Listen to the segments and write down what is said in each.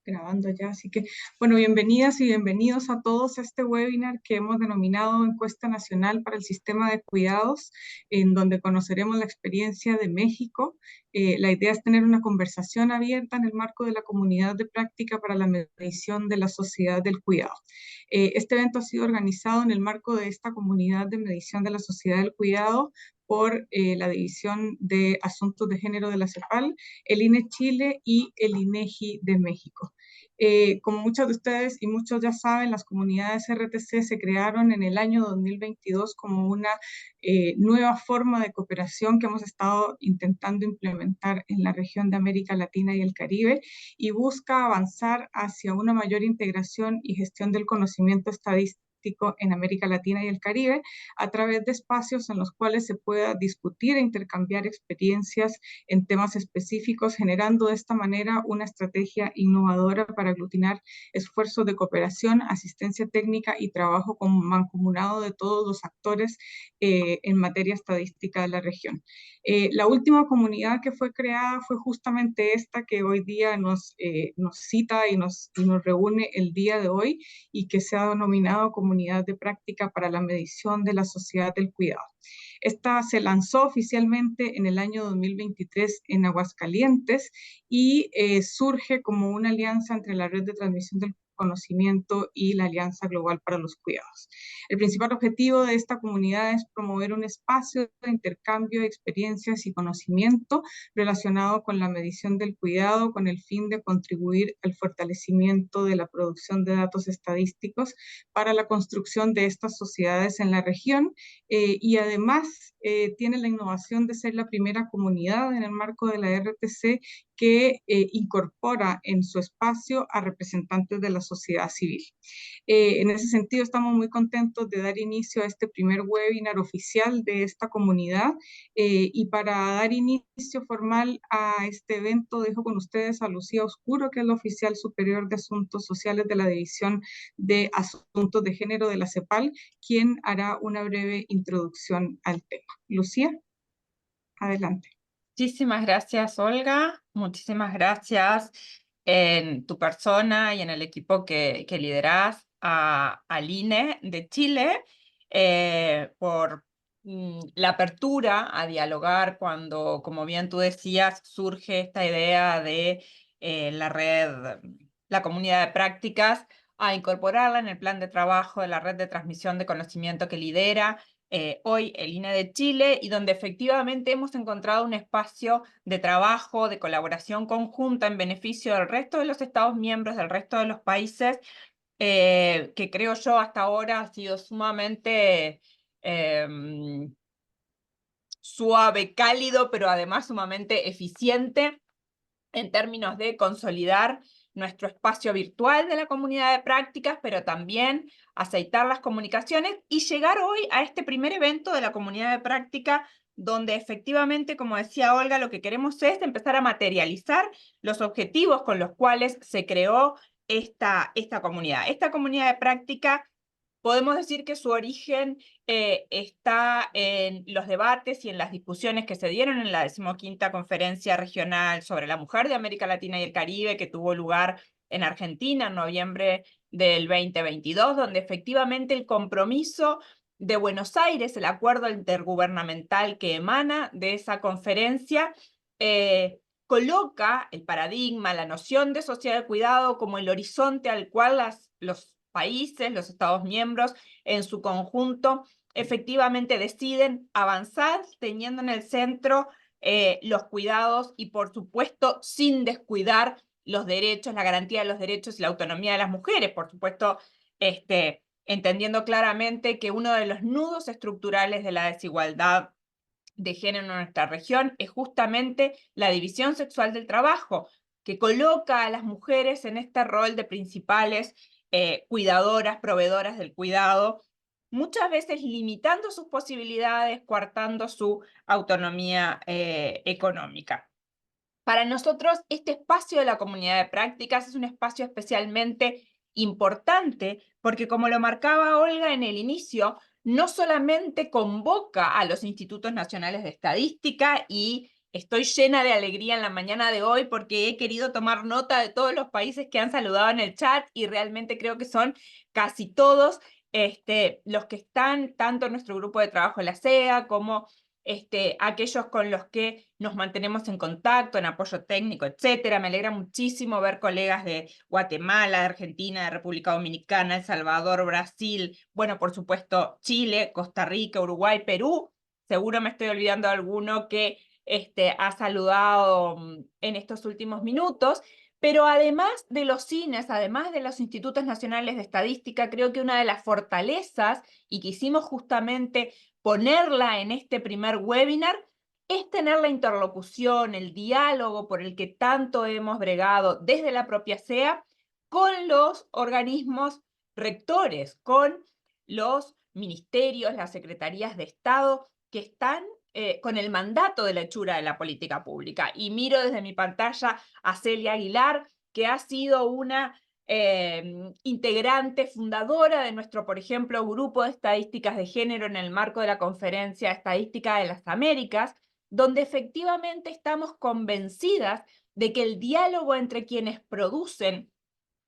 grabando ya, así que, bueno, bienvenidas y bienvenidos a todos a este webinar que hemos denominado Encuesta Nacional para el Sistema de Cuidados, en donde conoceremos la experiencia de México. La idea es tener una conversación abierta en el marco de la comunidad de práctica para la medición de la sociedad del cuidado. Este evento ha sido organizado en el marco de esta comunidad de medición de la sociedad del cuidado por la División de Asuntos de Género de la CEPAL, el INE Chile y el INEGI de México. Como muchos de ustedes y muchos ya saben, las comunidades RTC se crearon en el año 2022 como una nueva forma de cooperación que hemos estado intentando implementar en la región de América Latina y el Caribe, y busca avanzar hacia una mayor integración y gestión del conocimiento estadístico en América Latina y el Caribe, a través de espacios en los cuales se pueda discutir e intercambiar experiencias en temas específicos, generando de esta manera una estrategia innovadora para aglutinar esfuerzos de cooperación, asistencia técnica y trabajo mancomunado de todos los actores en materia estadística de la región. La última comunidad que fue creada fue justamente esta que hoy día nos cita y nos reúne el día de hoy, y que se ha denominado Comunidad de Práctica para la Medición de la Sociedad del Cuidado. Esta se lanzó oficialmente en el año 2023 en Aguascalientes y surge como una alianza entre la Red de Transmisión del Conocimiento y la Alianza Global para los Cuidados. El principal objetivo de esta comunidad es promover un espacio de intercambio de experiencias y conocimiento relacionado con la medición del cuidado, con el fin de contribuir al fortalecimiento de la producción de datos estadísticos para la construcción de estas sociedades en la región, y además tiene la innovación de ser la primera comunidad en el marco de la RTC que incorpora en su espacio a representantes de la sociedad civil. En ese sentido, estamos muy contentos de dar inicio a este primer webinar oficial de esta comunidad, y para dar inicio formal a este evento dejo con ustedes a Lucía Oscuro, que es la oficial superior de Asuntos Sociales de la División de Asuntos de Género de la CEPAL, quien hará una breve introducción al tema. Lucía, adelante. Muchísimas gracias, Olga. Muchísimas gracias en tu persona y en el equipo que liderás al INE de Chile por la apertura a dialogar cuando, como bien tú decías, surge esta idea de la red, la comunidad de prácticas, a incorporarla en el plan de trabajo de la red de transmisión de conocimiento que lidera hoy el INE de Chile, y donde efectivamente hemos encontrado un espacio de trabajo, de colaboración conjunta en beneficio del resto de los Estados miembros, del resto de los países, que creo yo hasta ahora ha sido sumamente suave, cálido, pero además sumamente eficiente en términos de consolidar nuestro espacio virtual de la comunidad de prácticas, pero también aceitar las comunicaciones y llegar hoy a este primer evento de la comunidad de práctica, donde efectivamente, como decía Olga, lo que queremos es empezar a materializar los objetivos con los cuales se creó esta comunidad. Esta comunidad de práctica, podemos decir que su origen está en los debates y en las discusiones que se dieron en la 15ª Conferencia Regional sobre la Mujer de América Latina y el Caribe, que tuvo lugar en Argentina en noviembre del 2022, donde efectivamente el compromiso de Buenos Aires, el acuerdo intergubernamental que emana de esa conferencia, coloca el paradigma, la noción de sociedad de cuidado como el horizonte al cual los países, los Estados miembros en su conjunto, efectivamente deciden avanzar teniendo en el centro los cuidados y, por supuesto, sin descuidar los derechos, la garantía de los derechos y la autonomía de las mujeres, por supuesto, entendiendo claramente que uno de los nudos estructurales de la desigualdad de género en nuestra región es justamente la división sexual del trabajo, que coloca a las mujeres en este rol de principales cuidadoras, proveedoras del cuidado, muchas veces limitando sus posibilidades, coartando su autonomía económica. Para nosotros, este espacio de la comunidad de prácticas es un espacio especialmente importante porque, como lo marcaba Olga en el inicio, no solamente convoca a los institutos nacionales de estadística y estoy llena de alegría en la mañana de hoy porque he querido tomar nota de todos los países que han saludado en el chat y realmente creo que son casi todos los que están tanto en nuestro grupo de trabajo en la CEA como aquellos con los que nos mantenemos en contacto, en apoyo técnico, etcétera. Me alegra muchísimo ver colegas de Guatemala, de Argentina, de República Dominicana, El Salvador, Brasil, bueno, por supuesto, Chile, Costa Rica, Uruguay, Perú. Seguro me estoy olvidando de alguno que ha saludado en estos últimos minutos. Pero además de los CINES, además de los Institutos Nacionales de Estadística, creo que una de las fortalezas, y quisimos justamente ponerla en este primer webinar, es tener la interlocución, el diálogo por el que tanto hemos bregado desde la propia CEA con los organismos rectores, con los ministerios, las secretarías de Estado que están con el mandato de la hechura de la política pública. Y miro desde mi pantalla a Celia Aguilar, que ha sido una integrante fundadora de nuestro, por ejemplo, grupo de estadísticas de género en el marco de la Conferencia Estadística de las Américas, donde efectivamente estamos convencidas de que el diálogo entre quienes producen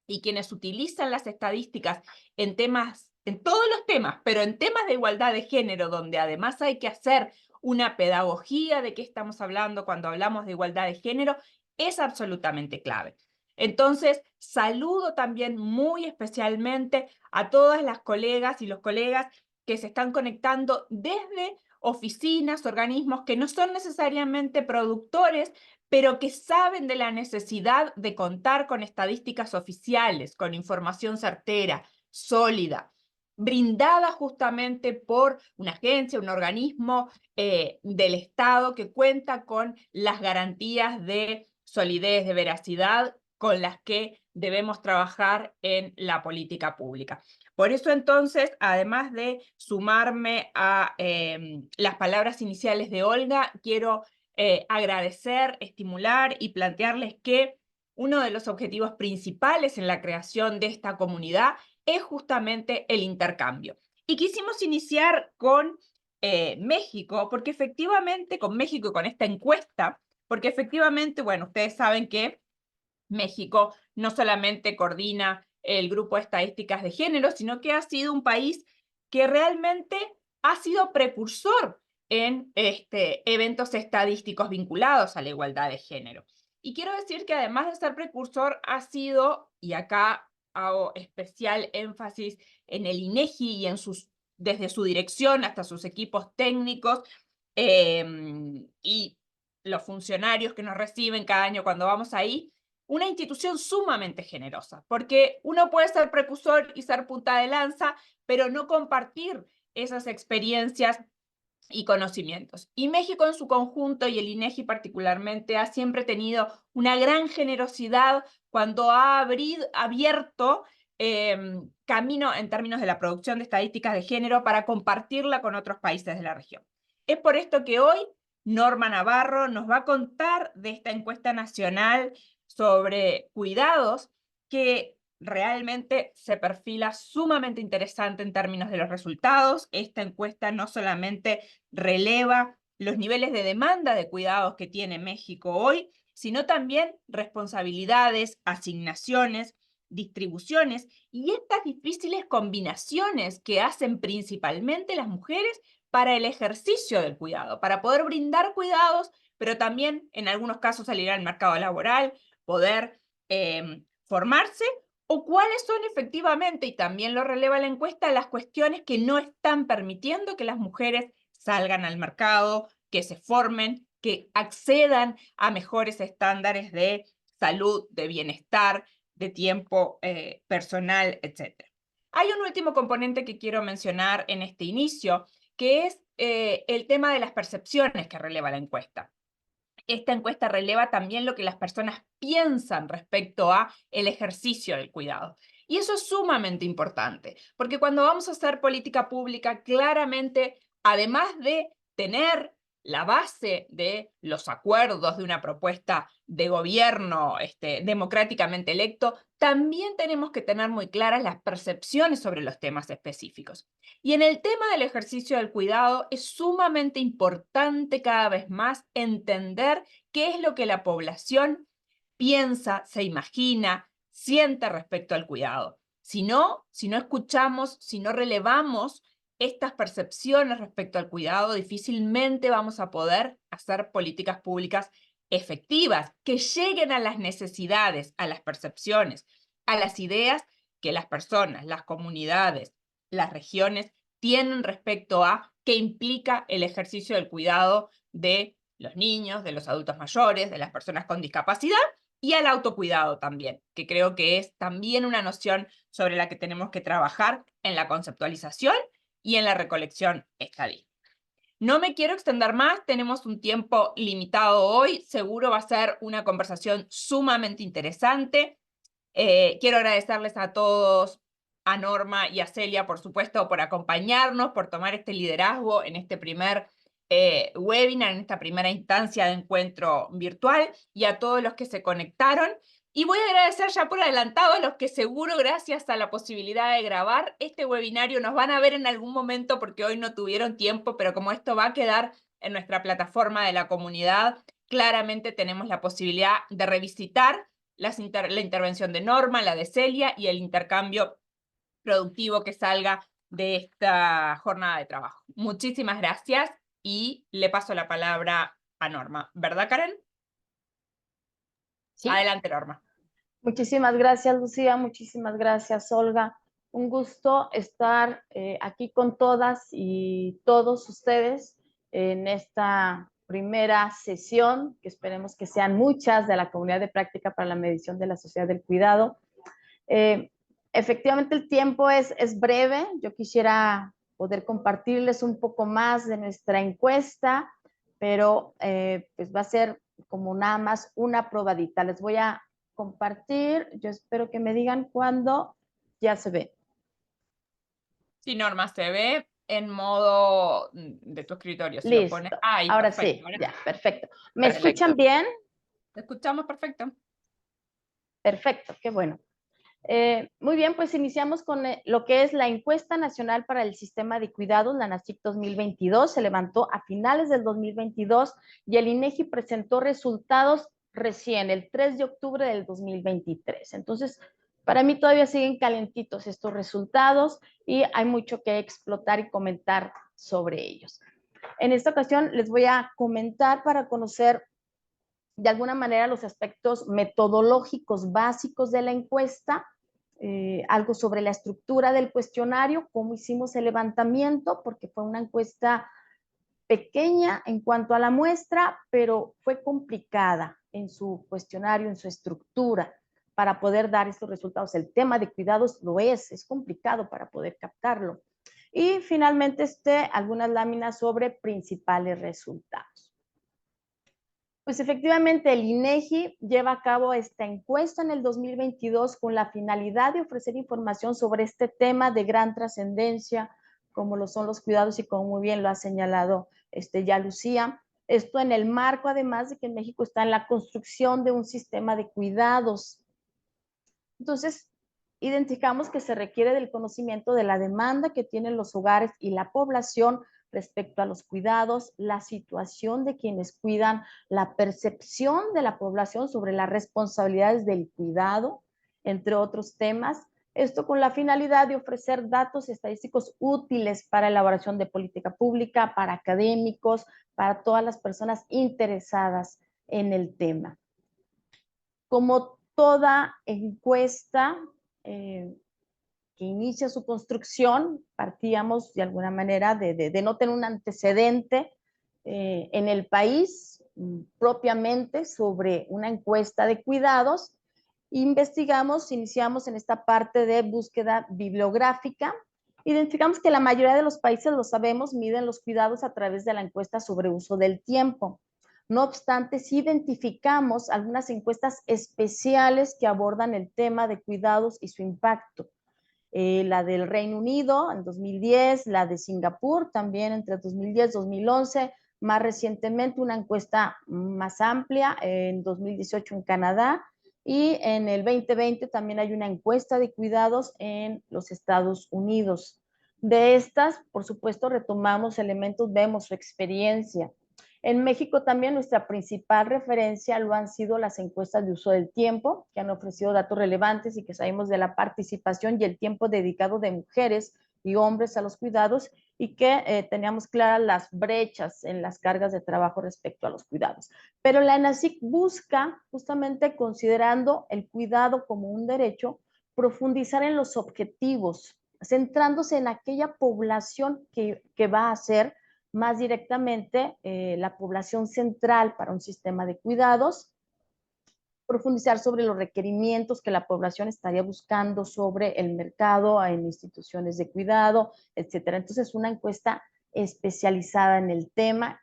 y quienes utilizan las estadísticas en temas, en todos los temas, pero en temas de igualdad de género, donde además hay que hacer una pedagogía de qué estamos hablando cuando hablamos de igualdad de género, es absolutamente clave. Entonces, saludo también muy especialmente a todas las colegas y los colegas que se están conectando desde oficinas, organismos que no son necesariamente productores, pero que saben de la necesidad de contar con estadísticas oficiales, con información certera, sólida, brindada justamente por una agencia, un organismo del Estado que cuenta con las garantías de solidez, de veracidad con las que debemos trabajar en la política pública. Por eso entonces, además de sumarme a las palabras iniciales de Olga, quiero agradecer, estimular y plantearles que uno de los objetivos principales en la creación de esta comunidad es justamente el intercambio. Y quisimos iniciar con México, porque efectivamente, con México y con esta encuesta, porque efectivamente, bueno, ustedes saben que México no solamente coordina el grupo de estadísticas de género, sino que ha sido un país que realmente ha sido precursor en eventos estadísticos vinculados a la igualdad de género. Y quiero decir que además de ser precursor, ha sido, y acá hago especial énfasis en el INEGI y en desde su dirección hasta sus equipos técnicos y los funcionarios que nos reciben cada año cuando vamos ahí, una institución sumamente generosa, porque uno puede ser precursor y ser punta de lanza, pero no compartir esas experiencias y conocimientos. Y México en su conjunto, y el INEGI particularmente, ha siempre tenido una gran generosidad cuando ha abierto camino en términos de la producción de estadísticas de género para compartirla con otros países de la región. Es por esto que hoy Norma Navarro nos va a contar de esta encuesta nacional sobre cuidados que realmente se perfila sumamente interesante en términos de los resultados. Esta encuesta no solamente releva los niveles de demanda de cuidados que tiene México hoy, sino también responsabilidades, asignaciones, distribuciones y estas difíciles combinaciones que hacen principalmente las mujeres para el ejercicio del cuidado, para poder brindar cuidados, pero también en algunos casos salir al mercado laboral, poder formarse, o cuáles son efectivamente, y también lo releva la encuesta, las cuestiones que no están permitiendo que las mujeres salgan al mercado, que se formen, que accedan a mejores estándares de salud, de bienestar, de tiempo personal, etc. Hay un último componente que quiero mencionar en este inicio, que es el tema de las percepciones que releva la encuesta. Esta encuesta releva también lo que las personas piensan respecto a el ejercicio del cuidado. Y eso es sumamente importante, porque cuando vamos a hacer política pública, claramente, además de tener la base de los acuerdos de una propuesta de gobierno democráticamente electo, también tenemos que tener muy claras las percepciones sobre los temas específicos. Y en el tema del ejercicio del cuidado es sumamente importante cada vez más entender qué es lo que la población piensa, se imagina, siente respecto al cuidado. Si no escuchamos, si no relevamos estas percepciones respecto al cuidado, difícilmente vamos a poder hacer políticas públicas efectivas, que lleguen a las necesidades, a las percepciones, a las ideas que las personas, las comunidades, las regiones tienen respecto a qué implica el ejercicio del cuidado de los niños, de los adultos mayores, de las personas con discapacidad, y al autocuidado también, que creo que es también una noción sobre la que tenemos que trabajar en la conceptualización y en la recolección estadística. No me quiero extender más, tenemos un tiempo limitado hoy, seguro va a ser una conversación sumamente interesante. Quiero agradecerles a todos, a Norma y a Celia, por supuesto, por acompañarnos, por tomar este liderazgo en este primer webinar, en esta primera instancia de encuentro virtual, y a todos los que se conectaron. Y voy a agradecer ya por adelantado a los que seguro, gracias a la posibilidad de grabar este webinario, nos van a ver en algún momento porque hoy no tuvieron tiempo, pero como esto va a quedar en nuestra plataforma de la comunidad, claramente tenemos la posibilidad de revisitar la intervención de Norma, la de Celia y el intercambio productivo que salga de esta jornada de trabajo. Muchísimas gracias y le paso la palabra a Norma. ¿Verdad, Karen? Sí. Adelante, Norma. Muchísimas gracias, Lucía. Muchísimas gracias, Olga. Un gusto estar aquí con todas y todos ustedes en esta primera sesión, que esperemos que sean muchas, de la comunidad de práctica para la medición de la sociedad del cuidado. Efectivamente, el tiempo es breve. Yo quisiera poder compartirles un poco más de nuestra encuesta, pero pues va a ser como nada más una probadita. Les voy a compartir. Yo espero que me digan cuándo ya se ve. Sí, Norma, se ve en modo de tu escritorio. Si Listo. lo pones ahí, Ahora perfecto. sí, ya, perfecto. ¿Me Perfecto. escuchan bien? Te escuchamos perfecto. Perfecto, qué bueno. Muy bien, pues iniciamos con lo que es la encuesta nacional para el sistema de cuidados, la NACIC 2022. Se levantó a finales del 2022 y el INEGI presentó resultados recién, el 3 de octubre del 2023. Entonces, para mí todavía siguen calentitos estos resultados y hay mucho que explotar y comentar sobre ellos. En esta ocasión les voy a comentar para conocer de alguna manera los aspectos metodológicos básicos de la encuesta, algo sobre la estructura del cuestionario, cómo hicimos el levantamiento, porque fue una encuesta pequeña en cuanto a la muestra, pero fue complicada en su cuestionario, en su estructura, para poder dar estos resultados. El tema de cuidados lo es complicado para poder captarlo. Y finalmente algunas láminas sobre principales resultados. Pues efectivamente el INEGI lleva a cabo esta encuesta en el 2022 con la finalidad de ofrecer información sobre este tema de gran trascendencia, como lo son los cuidados y como muy bien lo ha señalado ya Lucía. Esto en el marco, además de que en México está en la construcción de un sistema de cuidados. Entonces, identificamos que se requiere del conocimiento de la demanda que tienen los hogares y la población respecto a los cuidados, la situación de quienes cuidan, la percepción de la población sobre las responsabilidades del cuidado, entre otros temas. Esto con la finalidad de ofrecer datos estadísticos útiles para elaboración de política pública, para académicos, para todas las personas interesadas en el tema. Como toda encuesta que inicia su construcción, partíamos de alguna manera de no tener un antecedente en el país propiamente sobre una encuesta de cuidados. Iniciamos en esta parte de búsqueda bibliográfica. Identificamos que la mayoría de los países, lo sabemos, miden los cuidados a través de la encuesta sobre uso del tiempo. No obstante, sí identificamos algunas encuestas especiales que abordan el tema de cuidados y su impacto. La del Reino Unido en 2010, la de Singapur también entre 2010 y 2011, Más recientemente una encuesta más amplia en 2018 en Canadá, y en el 2020 también hay una encuesta de cuidados en los Estados Unidos. De estas, por supuesto, retomamos elementos, vemos su experiencia. En México también nuestra principal referencia lo han sido las encuestas de uso del tiempo, que han ofrecido datos relevantes y que sabemos de la participación y el tiempo dedicado de mujeres y hombres a los cuidados, y que teníamos claras las brechas en las cargas de trabajo respecto a los cuidados. Pero la ENACIC busca, justamente considerando el cuidado como un derecho, profundizar en los objetivos, centrándose en aquella población que va a ser más directamente la población central para un sistema de cuidados, profundizar sobre los requerimientos que la población estaría buscando sobre el mercado en instituciones de cuidado, etcétera. Entonces, una encuesta especializada en el tema,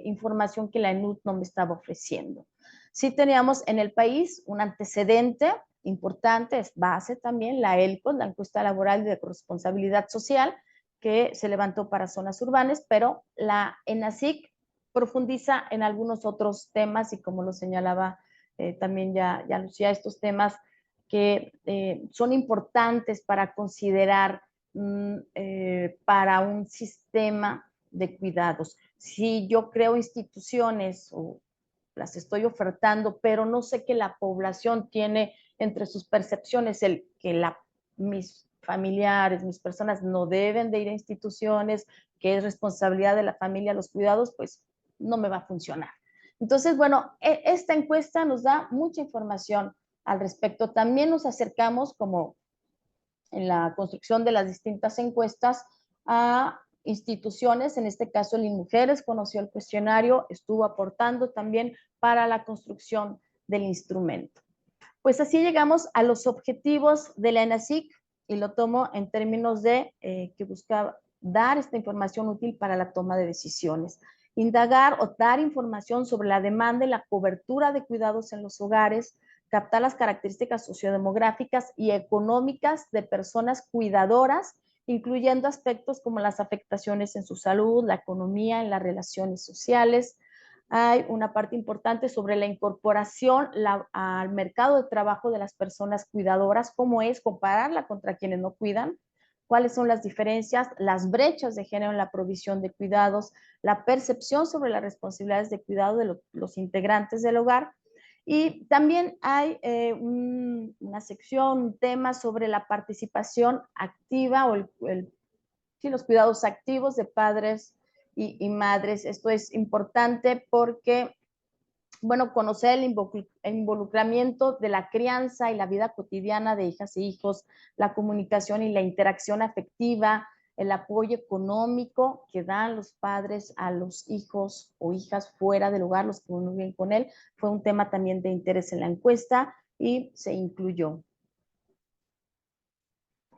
información que la ENUD no me estaba ofreciendo. Sí teníamos en el país un antecedente importante, es base también, la ELCOS, la encuesta laboral de corresponsabilidad social, que se levantó para zonas urbanas, pero la ENACIC profundiza en algunos otros temas, y como lo señalaba también ya Lucía, estos temas que son importantes para considerar para un sistema de cuidados. Si yo creo instituciones o las estoy ofertando, pero no sé que la población tiene entre sus percepciones el que mis familiares, mis personas no deben de ir a instituciones, que es responsabilidad de la familia los cuidados, pues no me va a funcionar. Entonces, bueno, esta encuesta nos da mucha información al respecto. También nos acercamos, como en la construcción de las distintas encuestas, a instituciones, en este caso el INMujeres conoció el cuestionario, estuvo aportando también para la construcción del instrumento. Pues así llegamos a los objetivos de la ENACIC, y lo tomo en términos de que busca dar esta información útil para la toma de decisiones. Indagar o dar información sobre la demanda y la cobertura de cuidados en los hogares, captar las características sociodemográficas y económicas de personas cuidadoras, incluyendo aspectos como las afectaciones en su salud, la economía, en las relaciones sociales. Hay una parte importante sobre la incorporación al mercado de trabajo de las personas cuidadoras, cómo es compararla contra quienes no cuidan, cuáles son las diferencias, las brechas de género en la provisión de cuidados, la percepción sobre las responsabilidades de cuidado de los integrantes del hogar. Y también hay una sección, un tema sobre la participación activa o los cuidados activos de padres y madres. Esto es importante porque, bueno, conocer el involucramiento de la crianza y la vida cotidiana de hijas e hijos, la comunicación y la interacción afectiva, el apoyo económico que dan los padres a los hijos o hijas fuera del hogar, los que no viven con él, fue un tema también de interés en la encuesta y se incluyó.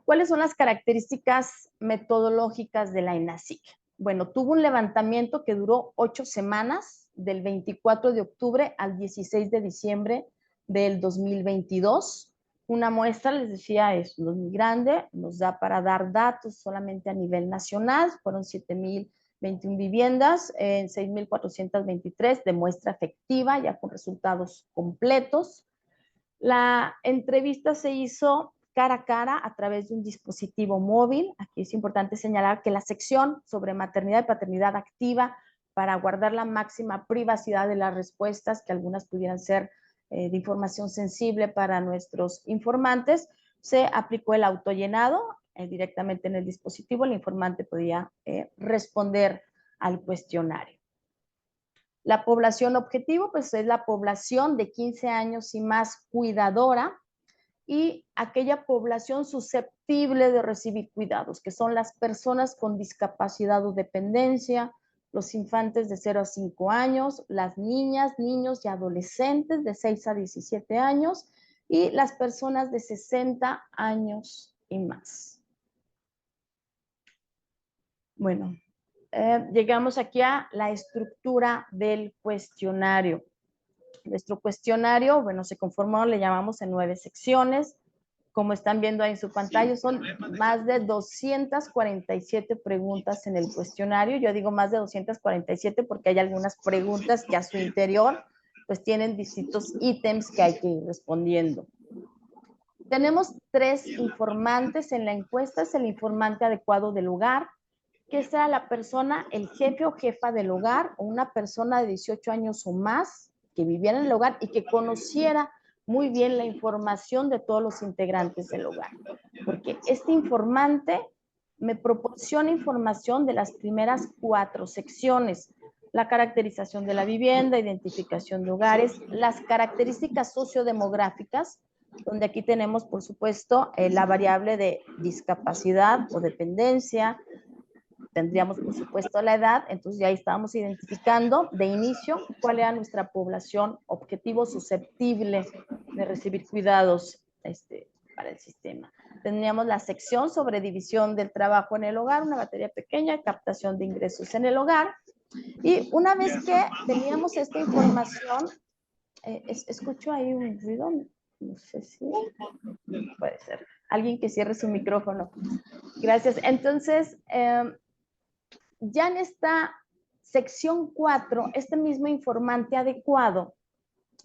¿Cuáles son las características metodológicas de la ENACIC? Bueno, tuvo un levantamiento que duró 8 semanas, del 24 de octubre al 16 de diciembre del 2022. Una muestra, les decía, es muy grande, nos da para dar datos solamente a nivel nacional, fueron 7,021 viviendas en 6,423 de muestra efectiva, ya con resultados completos. La entrevista se hizo cara a cara a través de un dispositivo móvil. Aquí es importante señalar que la sección sobre maternidad y paternidad activa, para guardar la máxima privacidad de las respuestas, que algunas pudieran ser de información sensible para nuestros informantes, se aplicó el autollenado directamente en el dispositivo. El informante podía responder al cuestionario. La población objetivo, pues es la población de 15 años y más cuidadora, y aquella población susceptible de recibir cuidados, que son las personas con discapacidad o dependencia, los infantes de 0 a 5 años, las niñas, niños y adolescentes de 6 a 17 años, y las personas de 60 años y más. Bueno, llegamos aquí a la estructura del cuestionario. Nuestro cuestionario, bueno, se conformó, le llamamos en 9 secciones. Como están viendo ahí en su pantalla, son más de 247 preguntas en el cuestionario. Yo digo más de 247 porque hay algunas preguntas que a su interior pues tienen distintos ítems que hay que ir respondiendo. Tenemos 3 informantes en la encuesta. Es el informante adecuado del hogar, que sea la persona, el jefe o jefa del hogar, o una persona de 18 años o más que viviera en el hogar y que conociera muy bien la información de todos los integrantes del hogar. Porque este informante me proporciona información de las primeras 4 secciones: la caracterización de la vivienda, identificación de hogares, las características sociodemográficas, donde aquí tenemos, por supuesto, la variable de discapacidad o dependencia. Tendríamos, por supuesto, la edad. Entonces ya estábamos identificando de inicio cuál era nuestra población objetivo susceptible de recibir cuidados para el sistema. Tendríamos la sección sobre división del trabajo en el hogar, una batería pequeña, captación de ingresos en el hogar. Y una vez que teníamos esta información, escucho ahí un ruido, no sé si puede ser. Alguien que cierre su micrófono. Gracias. Entonces, ya en esta sección 4, este mismo informante adecuado,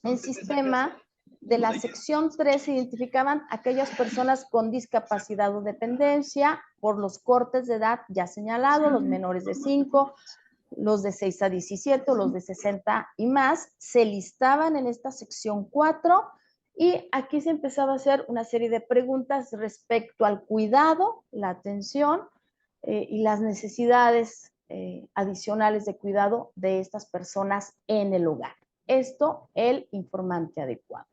en sistema de la sección 3 se identificaban aquellas personas con discapacidad o dependencia por los cortes de edad ya señalados, los menores de 5, los de 6 a 17, los de 60 y más, se listaban en esta sección 4 y aquí se empezaba a hacer una serie de preguntas respecto al cuidado, la atención, y las necesidades adicionales de cuidado de estas personas en el hogar. Esto, el informante adecuado.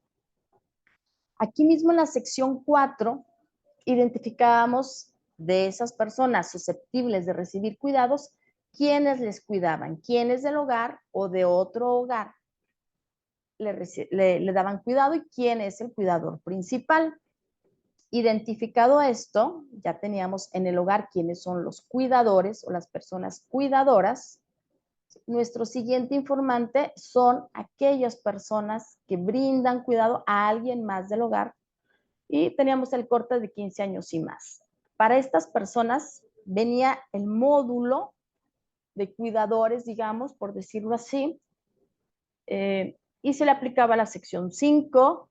Aquí mismo en la sección 4 identificábamos de esas personas susceptibles de recibir cuidados, quiénes les cuidaban, quiénes del hogar o de otro hogar le daban cuidado y quién es el cuidador principal. Identificado esto, ya teníamos en el hogar quiénes son los cuidadores o las personas cuidadoras. Nuestro siguiente informante son aquellas personas que brindan cuidado a alguien más del hogar y teníamos el corte de 15 años y más. Para estas personas venía el módulo de cuidadores, digamos, por decirlo así, y se le aplicaba la sección 5,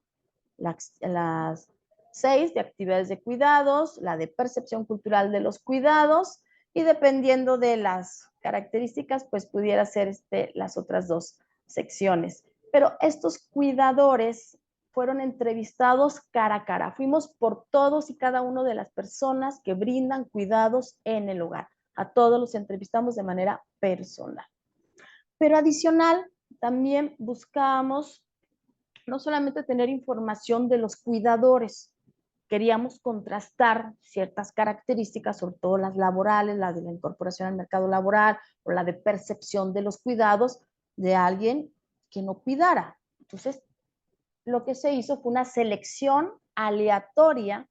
las 6 de actividades de cuidados, la de percepción cultural de los cuidados, y dependiendo de las características, pues pudiera ser las otras 2 secciones. Pero estos cuidadores fueron entrevistados cara a cara. Fuimos por todos y cada uno de las personas que brindan cuidados en el hogar. A todos los entrevistamos de manera personal. Pero adicional, también buscábamos no solamente tener información de los cuidadores, queríamos contrastar ciertas características, sobre todo las laborales, la de la incorporación al mercado laboral o la de percepción de los cuidados de alguien que no cuidara. Entonces, lo que se hizo fue una selección aleatoria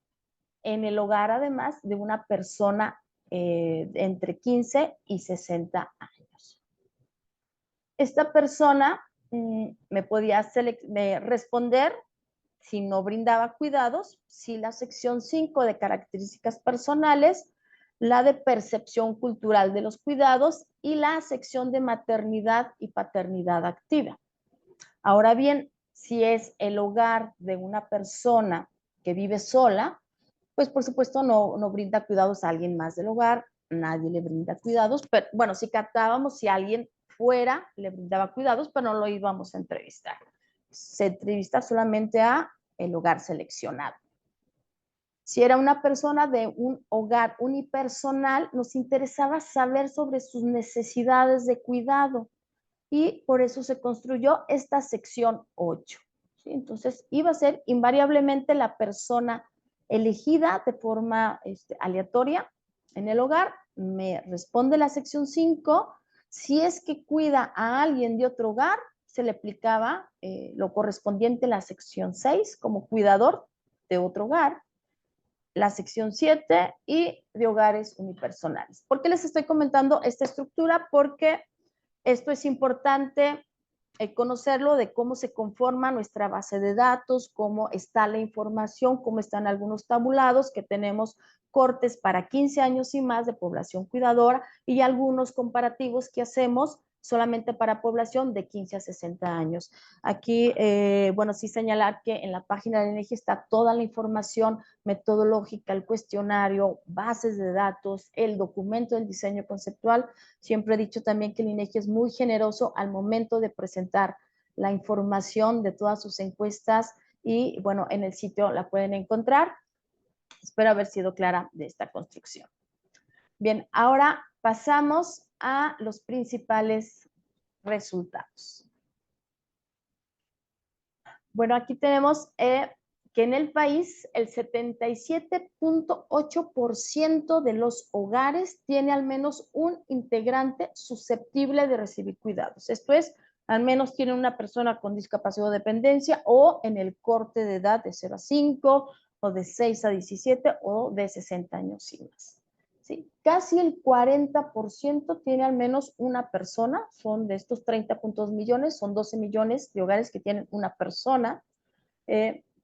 en el hogar, además de una persona entre 15 y 60 años. Esta persona me podía responder si no brindaba cuidados, si la sección 5 de características personales, la de percepción cultural de los cuidados y la sección de maternidad y paternidad activa. Ahora bien, si es el hogar de una persona que vive sola, pues por supuesto no brinda cuidados a alguien más del hogar, nadie le brinda cuidados, pero bueno, si captábamos si alguien fuera le brindaba cuidados, pero no lo íbamos a entrevistar. Se entrevista solamente a el hogar seleccionado. Si era una persona de un hogar unipersonal, nos interesaba saber sobre sus necesidades de cuidado y por eso se construyó esta sección 8. ¿Sí? Entonces, iba a ser invariablemente la persona elegida de forma aleatoria en el hogar. Me responde la sección 5. Si es que cuida a alguien de otro hogar, se le aplicaba lo correspondiente a la sección 6 como cuidador de otro hogar, la sección 7 y de hogares unipersonales. ¿Por qué les estoy comentando esta estructura? Porque esto es importante conocerlo de cómo se conforma nuestra base de datos, cómo está la información, cómo están algunos tabulados, que tenemos cortes para 15 años y más de población cuidadora y algunos comparativos que hacemos solamente para población de 15 a 60 años. Aquí, bueno, sí señalar que en la página del INEGI está toda la información metodológica, el cuestionario, bases de datos, el documento del diseño conceptual. Siempre he dicho también que el INEGI es muy generoso al momento de presentar la información de todas sus encuestas y, bueno, en el sitio la pueden encontrar. Espero haber sido clara de esta construcción. Bien, ahora pasamos a los principales resultados. Bueno, aquí tenemos que en el país el 77.8% de los hogares tiene al menos un integrante susceptible de recibir cuidados. Esto es, al menos tiene una persona con discapacidad o dependencia o en el corte de edad de 0 a 5 o de 6 a 17 o de 60 años y más. ¿Sí? Casi el 40% tiene al menos una persona, son de estos 30.2 millones, son 12 millones de hogares que tienen una persona,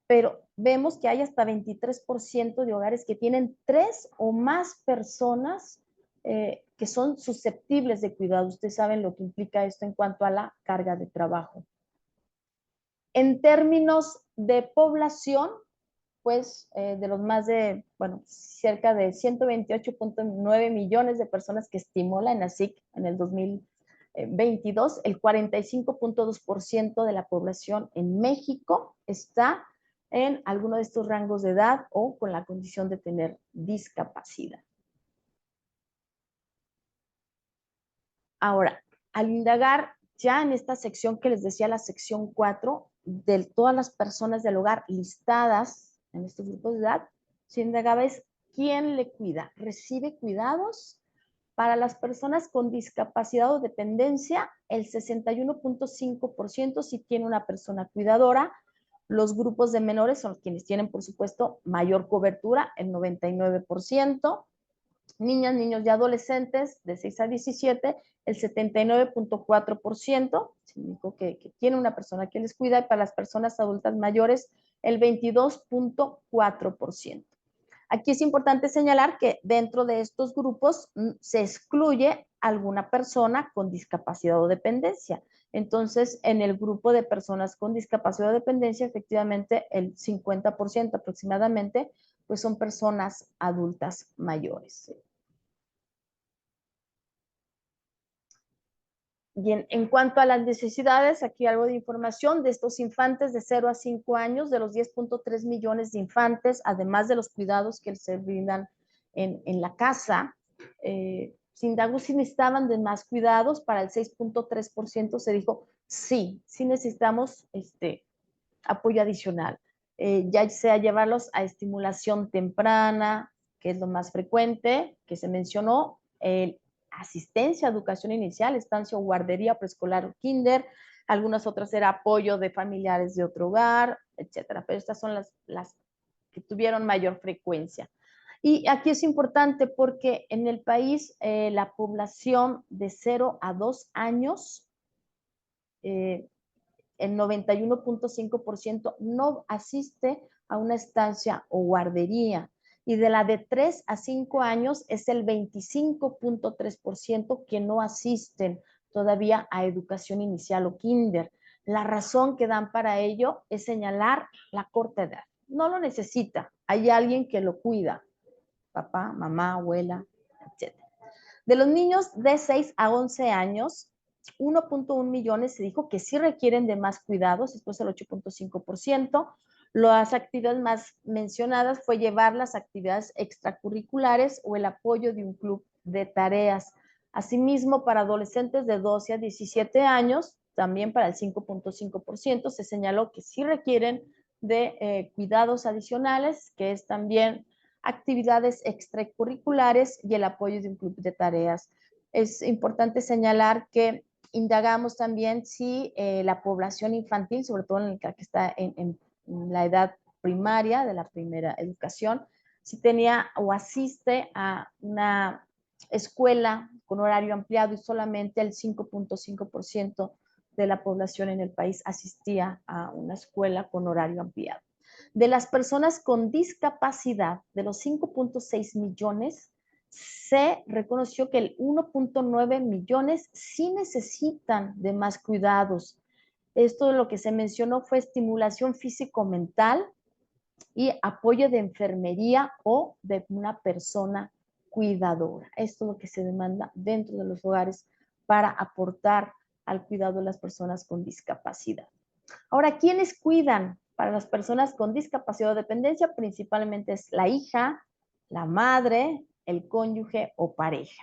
pero vemos que hay hasta 23% de hogares que tienen 3 o más personas que son susceptibles de cuidado. Ustedes saben lo que implica esto en cuanto a la carga de trabajo. En términos de población, pues de los más de, bueno, cerca de 128.9 millones de personas que estimó la ENACIC en el 2022, el 45.2% de la población en México está en alguno de estos rangos de edad o con la condición de tener discapacidad. Ahora, al indagar ya en esta sección que les decía, la sección 4, de todas las personas del hogar listadas en estos grupos de edad, se indagaba es quién le cuida, recibe cuidados. Para las personas con discapacidad o dependencia, el 61.5% sí tiene una persona cuidadora. Los grupos de menores son quienes tienen, por supuesto, mayor cobertura, el 99%. Niñas, niños y adolescentes de 6 a 17, el 79.4%, significa que tiene una persona que les cuida, y para las personas adultas mayores, el 22.4%. Aquí es importante señalar que dentro de estos grupos se excluye alguna persona con discapacidad o dependencia. Entonces, en el grupo de personas con discapacidad o dependencia, efectivamente, el 50% aproximadamente, pues son personas adultas mayores. Bien, en cuanto a las necesidades, aquí algo de información de estos infantes de 0 a 5 años, de los 10.3 millones de infantes, además de los cuidados que se brindan en la casa, se indagó si necesitaban de más cuidados. Para el 6.3% se dijo sí necesitamos apoyo adicional, ya sea llevarlos a estimulación temprana, que es lo más frecuente que se mencionó, asistencia a educación inicial, estancia o guardería preescolar o kinder, algunas otras era apoyo de familiares de otro hogar, etcétera, pero estas son las que tuvieron mayor frecuencia. Y aquí es importante porque en el país la población de 0 a 2 años, el 91.5% no asiste a una estancia o guardería. Y de la de 3 a 5 años es el 25.3% que no asisten todavía a educación inicial o kinder. La razón que dan para ello es señalar la corta edad. No lo necesita, hay alguien que lo cuida, papá, mamá, abuela, etc. De los niños de 6 a 11 años, 1.1 millones se dijo que sí requieren de más cuidados, después el 8.5%. Las actividades más mencionadas fue llevar las actividades extracurriculares o el apoyo de un club de tareas. Asimismo, para adolescentes de 12 a 17 años, también para el 5.5%, se señaló que sí requieren de cuidados adicionales, que es también actividades extracurriculares y el apoyo de un club de tareas. Es importante señalar que indagamos también si la población infantil, sobre todo en la que está en la edad primaria, de la primera educación, si tenía o asiste a una escuela con horario ampliado, y solamente el 5.5% de la población en el país asistía a una escuela con horario ampliado. De las personas con discapacidad, de los 5.6 millones, se reconoció que el 1.9 millones sí necesitan de más cuidados. Esto lo que se mencionó fue estimulación físico-mental y apoyo de enfermería o de una persona cuidadora. Esto es lo que se demanda dentro de los hogares para aportar al cuidado de las personas con discapacidad. Ahora, ¿quiénes cuidan? Para las personas con discapacidad o dependencia, principalmente es la hija, la madre, el cónyuge o pareja.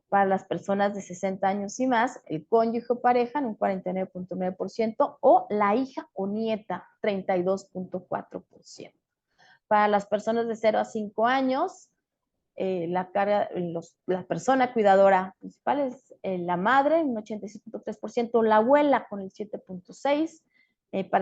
Para las personas de 60 años y más, el cónyuge o pareja en un 49.9% o la hija o nieta, 32.4%. Para las personas de 0 a 5 años, la persona cuidadora principal es la madre, un 86.3%, la abuela con el 7.6%,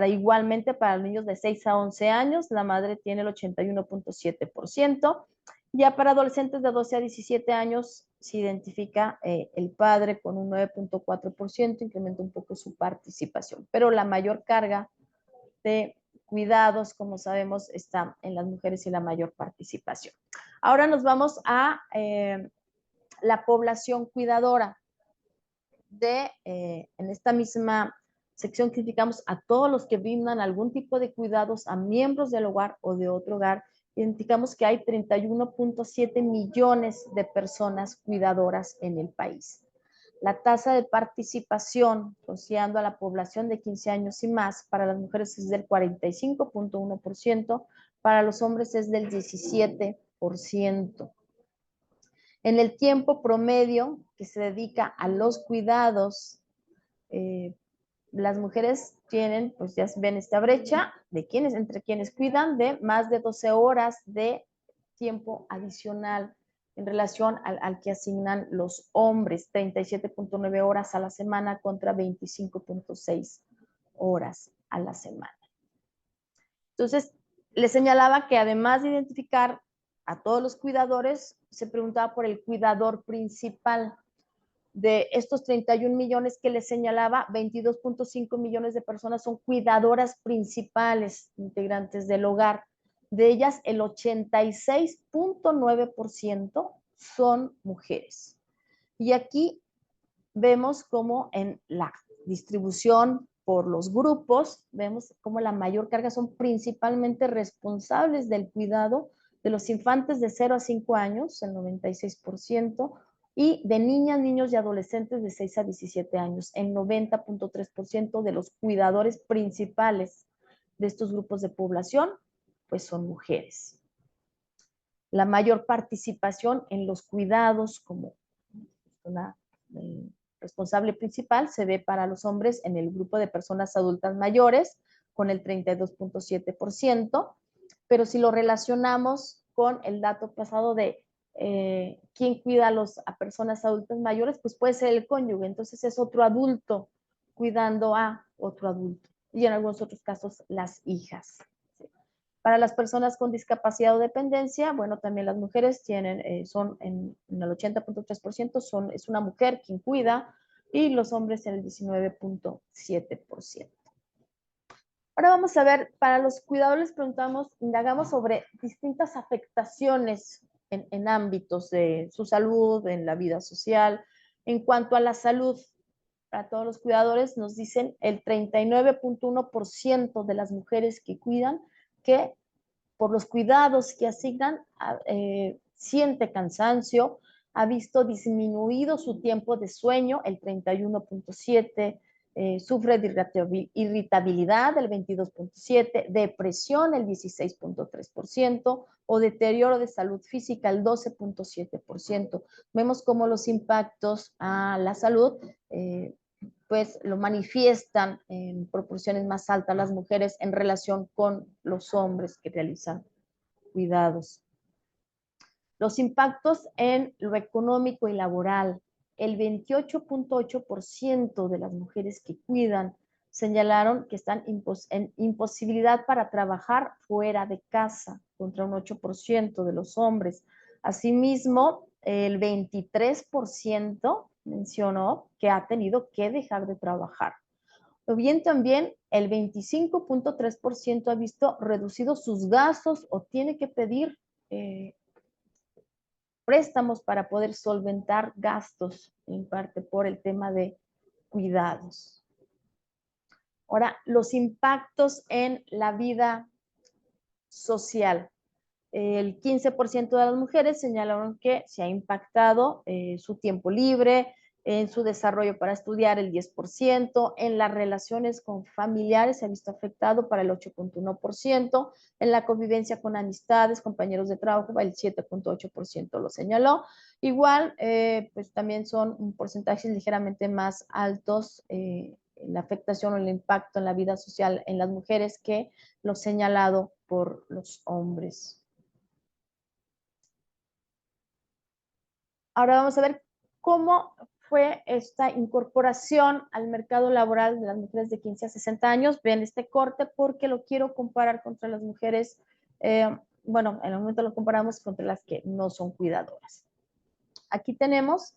igualmente para los niños de 6 a 11 años, la madre tiene el 81.7%, ya para adolescentes de 12 a 17 años se identifica el padre con un 9.4%, incrementa un poco su participación, pero la mayor carga de cuidados, como sabemos, está en las mujeres y la mayor participación. Ahora nos vamos a la población cuidadora. En esta misma sección criticamos a todos los que brindan algún tipo de cuidados a miembros del hogar o de otro hogar. Identificamos que hay 31.7 millones de personas cuidadoras en el país. La tasa de participación, considerando a la población de 15 años y más, para las mujeres es del 45.1%, para los hombres es del 17%. En el tiempo promedio que se dedica a los cuidados, las mujeres tienen, pues ya ven esta brecha de entre quienes cuidan de más de 12 horas de tiempo adicional en relación al que asignan los hombres, 37.9 horas a la semana contra 25.6 horas a la semana. Entonces, les señalaba que además de identificar a todos los cuidadores, se preguntaba por el cuidador principal. De estos 31 millones que les señalaba, 22.5 millones de personas son cuidadoras principales, integrantes del hogar. De ellas, el 86.9% son mujeres. Y aquí vemos cómo en la distribución por los grupos, vemos cómo la mayor carga son principalmente responsables del cuidado de los infantes de 0 a 5 años, el 96%, y de niñas, niños y adolescentes de 6 a 17 años, el 90.3% de los cuidadores principales de estos grupos de población, pues son mujeres. La mayor participación en los cuidados como una responsable principal se ve para los hombres en el grupo de personas adultas mayores con el 32.7%, pero si lo relacionamos con el dato pasado de quién cuida a personas adultas mayores, pues puede ser el cónyuge, entonces es otro adulto cuidando a otro adulto y en algunos otros casos las hijas. Para las personas con discapacidad o dependencia, bueno, también las mujeres son en el 80.3%, es una mujer quien cuida y los hombres en el 19.7%. Ahora vamos a ver, para los cuidadores indagamos sobre distintas afectaciones en ámbitos de su salud, en la vida social. En cuanto a la salud, para todos los cuidadores nos dicen el 39.1% de las mujeres que cuidan que por los cuidados que asignan siente cansancio, ha visto disminuido su tiempo de sueño, el 31.7%, sufre de irritabilidad, el 22.7%, depresión, el 16.3%, o deterioro de salud física, el 12.7%. Vemos cómo los impactos a la salud pues lo manifiestan en proporciones más altas las mujeres en relación con los hombres que realizan cuidados. Los impactos en lo económico y laboral. El 28.8% de las mujeres que cuidan señalaron que están en imposibilidad para trabajar fuera de casa, contra un 8% de los hombres. Asimismo, el 23% mencionó que ha tenido que dejar de trabajar. O bien también el 25.3% ha visto reducidos sus gastos o tiene que pedir préstamos para poder solventar gastos, en parte por el tema de cuidados. Ahora, los impactos en la vida social. El 15% de las mujeres señalaron que se ha impactado su tiempo libre, en su desarrollo para estudiar el 10%, en las relaciones con familiares se ha visto afectado para el 8.1%, en la convivencia con amistades, compañeros de trabajo, el 7.8% lo señaló. Igual, pues también son porcentajes ligeramente más altos la afectación o el impacto en la vida social en las mujeres que lo señalado por los hombres. Ahora vamos a ver cómo fue esta incorporación al mercado laboral de las mujeres de 15 a 60 años. Ven este corte porque lo quiero comparar contra las mujeres, bueno, en el momento lo comparamos contra las que no son cuidadoras. Aquí tenemos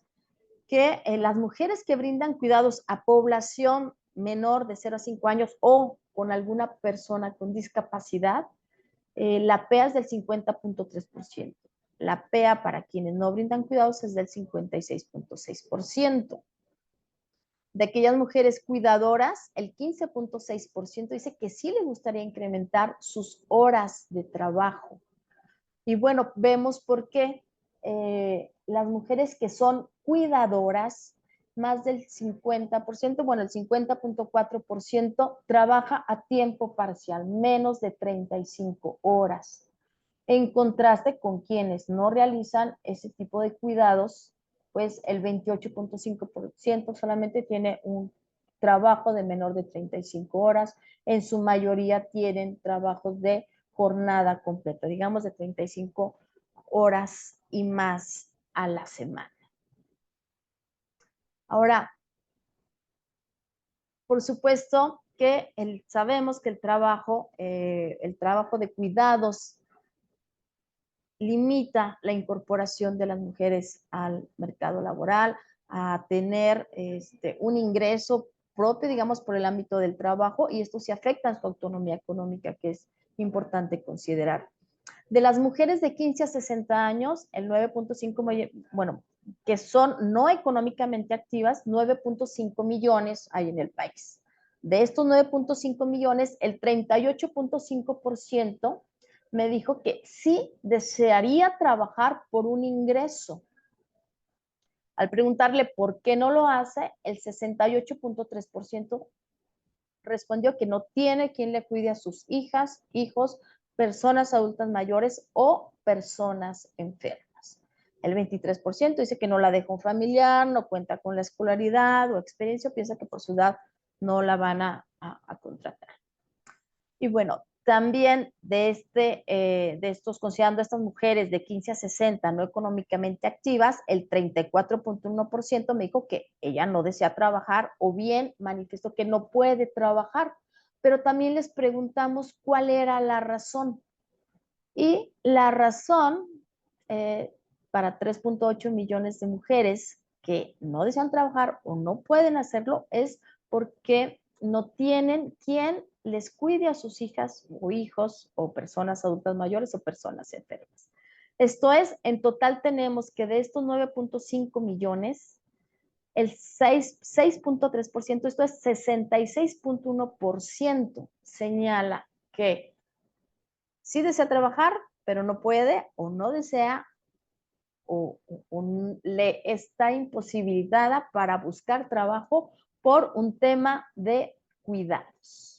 que las mujeres que brindan cuidados a población menor de 0 a 5 años o con alguna persona con discapacidad, la PEA es del 50.3%. La PEA para quienes no brindan cuidados es del 56.6%. De aquellas mujeres cuidadoras, el 15.6% dice que sí le gustaría incrementar sus horas de trabajo. Y bueno, vemos por qué las mujeres que son cuidadoras, más del 50%, bueno, el 50.4% trabaja a tiempo parcial, menos de 35 horas. En contraste con quienes no realizan ese tipo de cuidados, pues el 28.5% solamente tiene un trabajo de menor de 35 horas. En su mayoría tienen trabajos de jornada completa, digamos de 35 horas y más a la semana. Ahora, por supuesto que sabemos que el trabajo de cuidados limita la incorporación de las mujeres al mercado laboral, a tener un ingreso propio, digamos, por el ámbito del trabajo, y esto sí afecta a su autonomía económica, que es importante considerar. De las mujeres de 15 a 60 años, el 9.5, bueno, que son no económicamente activas, 9.5 millones hay en el país. De estos 9.5 millones, el 38.5% me dijo que sí desearía trabajar por un ingreso. Al preguntarle por qué no lo hace, el 68.3% respondió que no tiene quien le cuide a sus hijas, hijos, personas adultas mayores o personas enfermas. El 23% dice que no la deja un familiar, no cuenta con la escolaridad o experiencia, piensa que por su edad no la van a contratar. Y bueno, también de estos, considerando a estas mujeres de 15 a 60 no económicamente activas, el 34.1% me dijo que ella no desea trabajar o bien manifestó que no puede trabajar, pero también les preguntamos cuál era la razón. Y la razón para 3.8 millones de mujeres que no desean trabajar o no pueden hacerlo es porque no tienen quien les cuide a sus hijas o hijos o personas adultas mayores o personas enfermas. Esto es, en total tenemos que de estos 9.5 millones, el 6.3%, esto es 66.1%, señala que sí desea trabajar, pero no puede o no desea o le está imposibilitada para buscar trabajo por un tema de cuidados.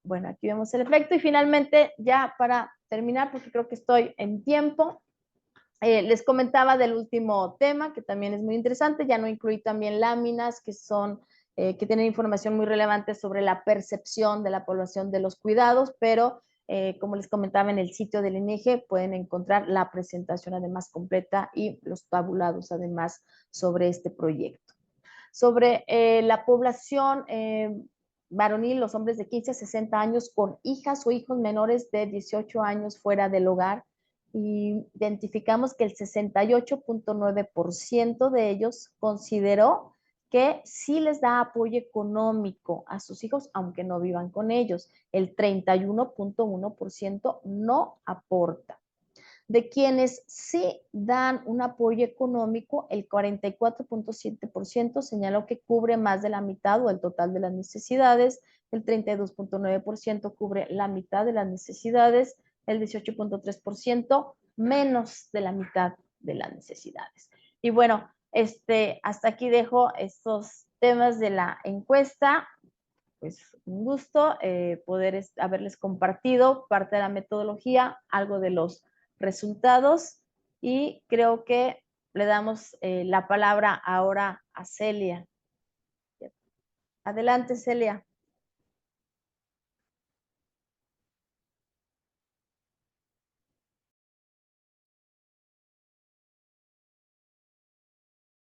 Bueno, aquí vemos el efecto y finalmente ya para terminar, porque creo que estoy en tiempo, les comentaba del último tema que también es muy interesante, ya no incluí también láminas que son que tienen información muy relevante sobre la percepción de la población de los cuidados, pero como les comentaba en el sitio del INEGI pueden encontrar la presentación además completa y los tabulados además sobre este proyecto. Sobre la población varonil, los hombres de 15 a 60 años con hijas o hijos menores de 18 años fuera del hogar, y identificamos que el 68.9% de ellos consideró que sí les da apoyo económico a sus hijos, aunque no vivan con ellos. El 31.1% no aporta. De quienes sí dan un apoyo económico, el 44.7% señaló que cubre más de la mitad o el total de las necesidades, el 32.9% cubre la mitad de las necesidades, el 18.3% menos de la mitad de las necesidades. Y bueno, hasta aquí dejo estos temas de la encuesta. Pues un gusto poder haberles compartido parte de la metodología, algo de los resultados, y creo que le damos la palabra ahora a Celia. Adelante, Celia.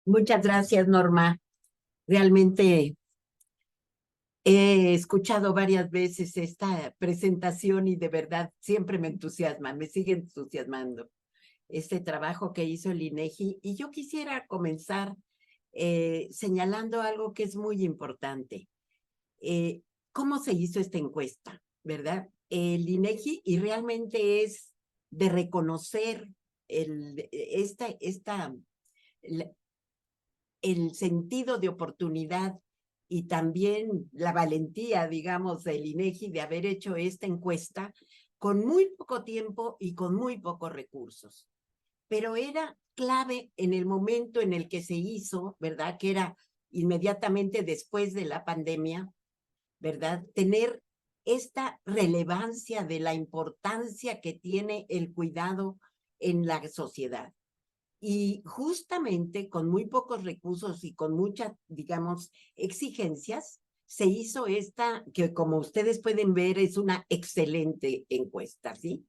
Muchas gracias, Norma. Realmente he escuchado varias veces esta presentación y de verdad siempre me entusiasma, me sigue entusiasmando este trabajo que hizo el INEGI. Y yo quisiera comenzar señalando algo que es muy importante. ¿Cómo se hizo esta encuesta? ¿Verdad? El INEGI, y realmente es de reconocer el sentido de oportunidad y también la valentía, digamos, del INEGI de haber hecho esta encuesta con muy poco tiempo y con muy pocos recursos. Pero era clave en el momento en el que se hizo, ¿verdad? Que era inmediatamente después de la pandemia, ¿verdad? Tener esta relevancia de la importancia que tiene el cuidado en la sociedad. Y justamente con muy pocos recursos y con muchas, digamos, exigencias, se hizo esta, que como ustedes pueden ver, es una excelente encuesta, ¿sí?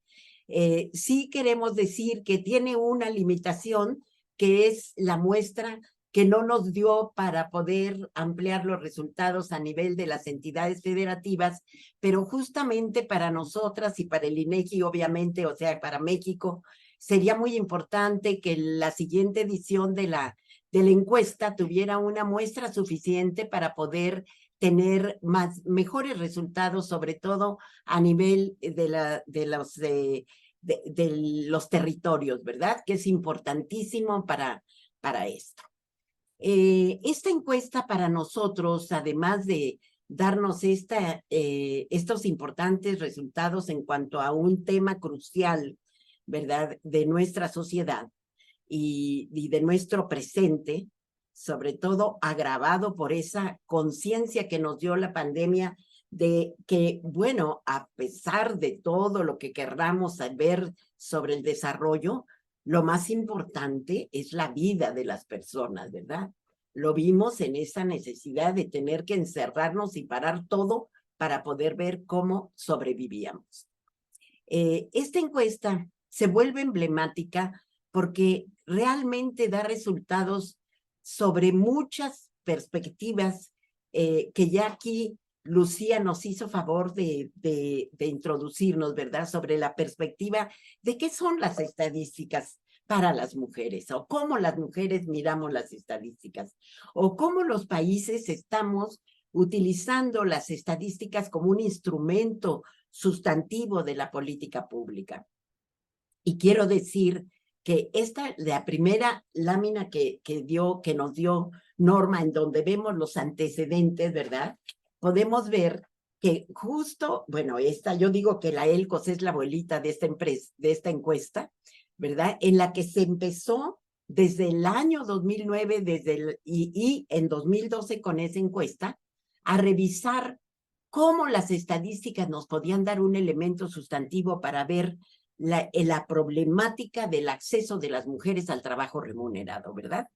Sí queremos decir que tiene una limitación, que es la muestra que no nos dio para poder ampliar los resultados a nivel de las entidades federativas, pero justamente para nosotras y para el INEGI, obviamente, o sea, para México, sería muy importante que la siguiente edición de la encuesta tuviera una muestra suficiente para poder tener mejores resultados, sobre todo a nivel de los territorios, ¿verdad? Que es importantísimo para esto. Esta encuesta para nosotros, además de darnos estos importantes resultados en cuanto a un tema crucial, ¿verdad?, de nuestra sociedad y de nuestro presente, sobre todo agravado por esa conciencia que nos dio la pandemia de que, bueno, a pesar de todo lo que querramos saber sobre el desarrollo, lo más importante es la vida de las personas, ¿verdad? Lo vimos en esa necesidad de tener que encerrarnos y parar todo para poder ver cómo sobrevivíamos. Esta encuesta se vuelve emblemática porque realmente da resultados sobre muchas perspectivas que ya aquí Lucía nos hizo favor de introducirnos, ¿verdad? Sobre la perspectiva de qué son las estadísticas para las mujeres, o cómo las mujeres miramos las estadísticas, o cómo los países estamos utilizando las estadísticas como un instrumento sustantivo de la política pública. Y quiero decir que la primera lámina que nos dio Norma, en donde vemos los antecedentes, ¿verdad? Podemos ver que justo, bueno, yo digo que la ELCOS es la abuelita de esta encuesta, ¿verdad? En la que se empezó desde el año 2009 y en 2012 con esa encuesta a revisar cómo las estadísticas nos podían dar un elemento sustantivo para ver la problemática del acceso de las mujeres al trabajo remunerado, ¿verdad?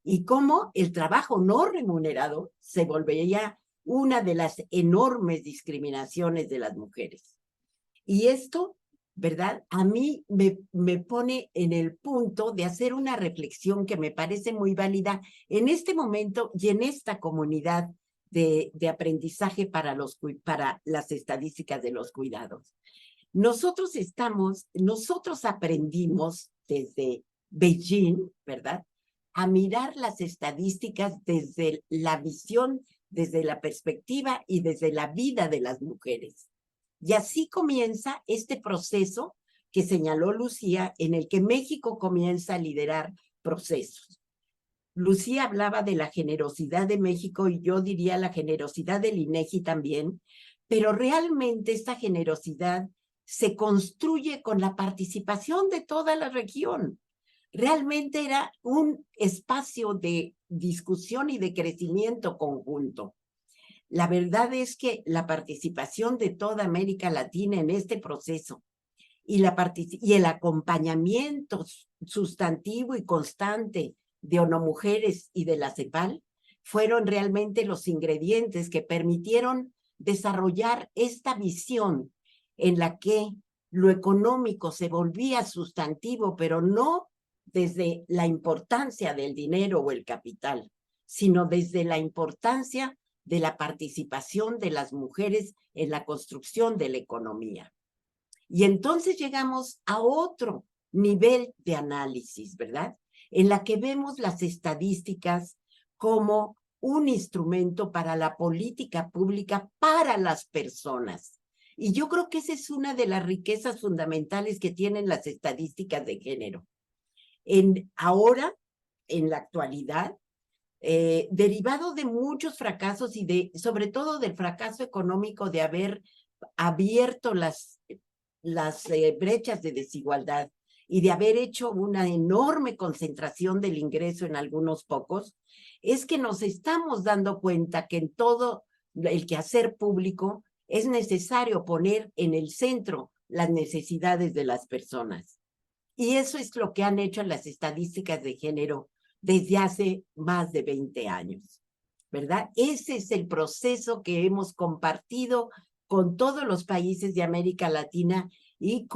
Y cómo el trabajo no remunerado se volvería una de las enormes discriminaciones de las mujeres. Y esto, ¿verdad? A mí me pone en el punto de hacer una reflexión que me parece muy válida en este momento y en esta comunidad de aprendizaje para las estadísticas de los cuidados. Nosotros aprendimos desde Beijing, ¿verdad?, a mirar las estadísticas desde la visión, desde la perspectiva y desde la vida de las mujeres. Y así comienza este proceso que señaló Lucía, en el que México comienza a liderar procesos. Lucía hablaba de la generosidad de México y yo diría la generosidad del INEGI también, pero realmente esta generosidad se construye con la participación de toda la región. Realmente era un espacio de discusión y de crecimiento conjunto. La verdad es que la participación de toda América Latina en este proceso y el acompañamiento sustantivo y constante de ONU Mujeres y de la CEPAL fueron realmente los ingredientes que permitieron desarrollar esta visión en la que lo económico se volvía sustantivo, pero no desde la importancia del dinero o el capital, sino desde la importancia de la participación de las mujeres en la construcción de la economía. Y entonces llegamos a otro nivel de análisis, ¿verdad? En la que vemos las estadísticas como un instrumento para la política pública para las personas. Y yo creo que esa es una de las riquezas fundamentales que tienen las estadísticas de género. Ahora, en la actualidad, derivado de muchos fracasos y sobre todo del fracaso económico de haber abierto las brechas de desigualdad y de haber hecho una enorme concentración del ingreso en algunos pocos, es que nos estamos dando cuenta que en todo el quehacer público es necesario poner en el centro las necesidades de las personas. Y eso es lo que han hecho las estadísticas de género desde hace más de 20 años, ¿verdad? Ese es el proceso que hemos compartido con todos los países de América Latina y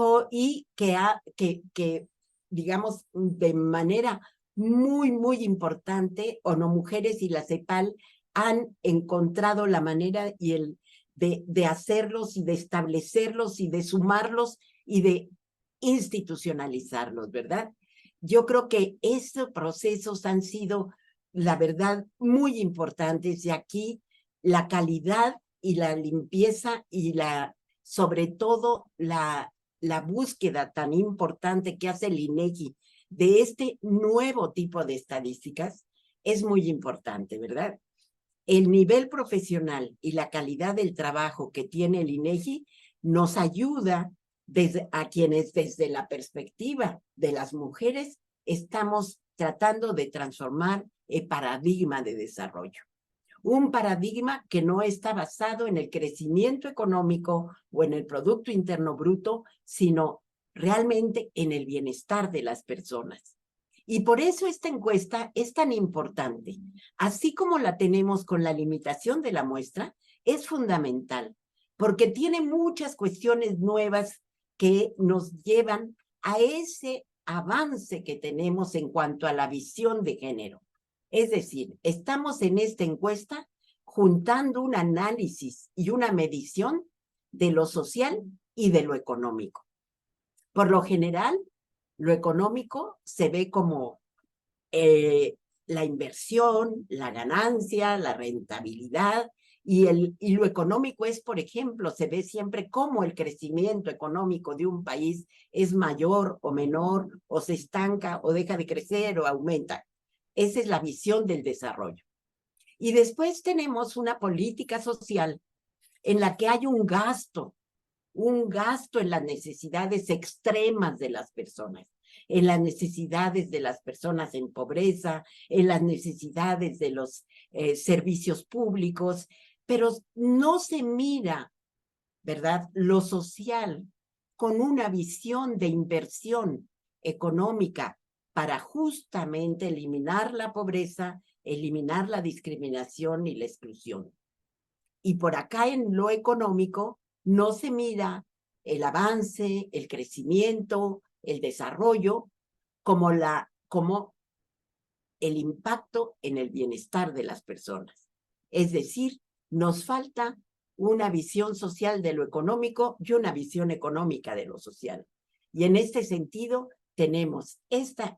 que digamos, de manera muy, muy importante, ONU Mujeres y la CEPAL han encontrado la manera de hacerlos y de establecerlos y de sumarlos y de institucionalizarlos, ¿verdad? Yo creo que estos procesos han sido, la verdad, muy importantes, y aquí la calidad y la limpieza y sobre todo la búsqueda tan importante que hace el INEGI de este nuevo tipo de estadísticas es muy importante, ¿verdad? El nivel profesional y la calidad del trabajo que tiene el INEGI nos ayuda a quienes desde la perspectiva de las mujeres estamos tratando de transformar el paradigma de desarrollo. Un paradigma que no está basado en el crecimiento económico o en el Producto Interno Bruto, sino realmente en el bienestar de las personas. Y por eso esta encuesta es tan importante. Así como la tenemos con la limitación de la muestra, es fundamental, porque tiene muchas cuestiones nuevas que nos llevan a ese avance que tenemos en cuanto a la visión de género. Es decir, estamos en esta encuesta juntando un análisis y una medición de lo social y de lo económico. Por lo general, lo económico se ve como la inversión, la ganancia, la rentabilidad, y lo económico es, por ejemplo, se ve siempre cómo el crecimiento económico de un país es mayor o menor, o se estanca, o deja de crecer, o aumenta. Esa es la visión del desarrollo. Y después tenemos una política social en la que hay un gasto en las necesidades extremas de las personas, en las necesidades de las personas en pobreza, en las necesidades de los servicios públicos, pero no se mira, ¿verdad?, lo social con una visión de inversión económica para justamente eliminar la pobreza, eliminar la discriminación y la exclusión. Y por acá en lo económico no se mira el avance, el crecimiento, el desarrollo como el impacto en el bienestar de las personas. Es decir, nos falta una visión social de lo económico y una visión económica de lo social. Y en este sentido tenemos esta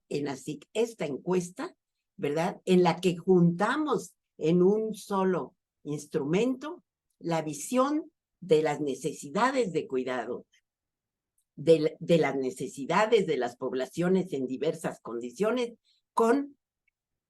encuesta, ¿verdad? En la que juntamos en un solo instrumento la visión de las necesidades de cuidado, de las necesidades de las poblaciones en diversas condiciones, con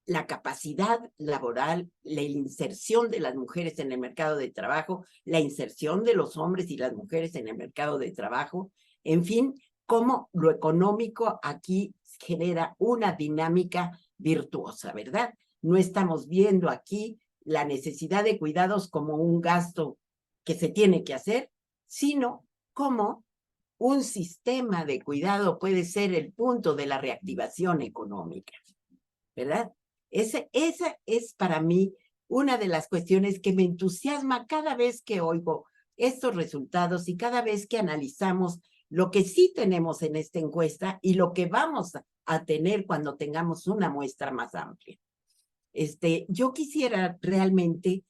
la capacidad laboral, la inserción de las mujeres en el mercado de trabajo, la inserción de los hombres y las mujeres en el mercado de trabajo, en fin, cómo lo económico aquí genera una dinámica virtuosa, ¿verdad? No estamos viendo aquí la necesidad de cuidados como un gasto que se tiene que hacer, sino como un sistema de cuidado puede ser el punto de la reactivación económica, ¿verdad? Esa es para mí una de las cuestiones que me entusiasma cada vez que oigo estos resultados y cada vez que analizamos lo que sí tenemos en esta encuesta y lo que vamos a tener cuando tengamos una muestra más amplia. Yo quisiera realmente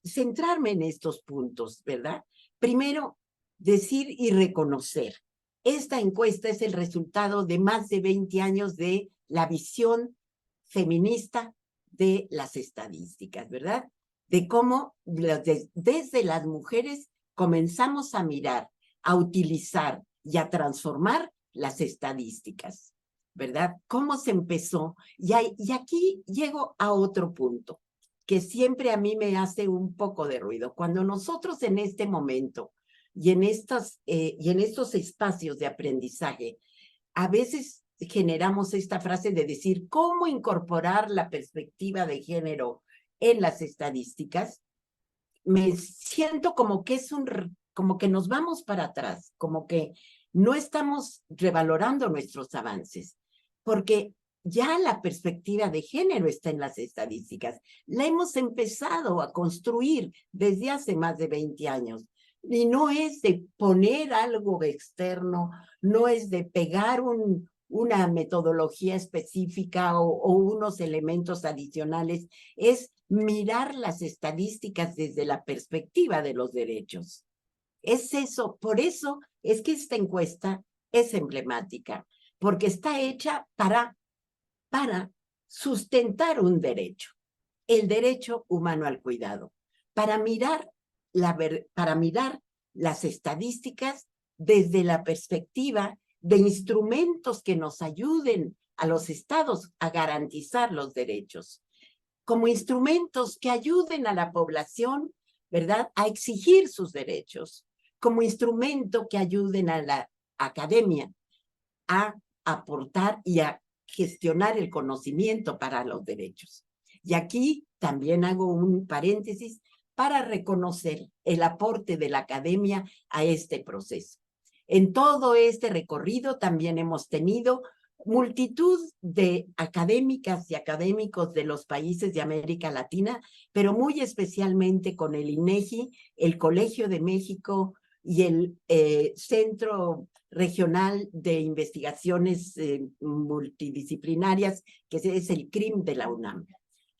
centrarme en estos puntos, ¿verdad? Primero, decir y reconocer. Esta encuesta es el resultado de más de 20 años de la visión feminista de las estadísticas, ¿verdad? De cómo desde las mujeres comenzamos a mirar, a utilizar y a transformar las estadísticas, ¿verdad? ¿Cómo se empezó? Y aquí llego a otro punto que siempre a mí me hace un poco de ruido. Cuando nosotros en este momento y en estos espacios de aprendizaje, a veces generamos esta frase de decir cómo incorporar la perspectiva de género en las estadísticas, me siento como que como que nos vamos para atrás, como que no estamos revalorando nuestros avances, porque ya la perspectiva de género está en las estadísticas. La hemos empezado a construir desde hace más de 20 años. Y no es de poner algo externo, no es de pegar una metodología específica o unos elementos adicionales, es mirar las estadísticas desde la perspectiva de los derechos. Es eso, por eso es que esta encuesta es emblemática, porque está hecha para sustentar un derecho, el derecho humano al cuidado, para mirar las estadísticas desde la perspectiva de instrumentos que nos ayuden a los estados a garantizar los derechos, como instrumentos que ayuden a la población, ¿verdad?, a exigir sus derechos, como instrumento que ayuden a la academia a aportar y a gestionar el conocimiento para los derechos. Y aquí también hago un paréntesis para reconocer el aporte de la academia a este proceso. En todo este recorrido también hemos tenido multitud de académicas y académicos de los países de América Latina, pero muy especialmente con el INEGI, el Colegio de México y el Centro Regional de Investigaciones Multidisciplinarias, que es el CRIM de la UNAM.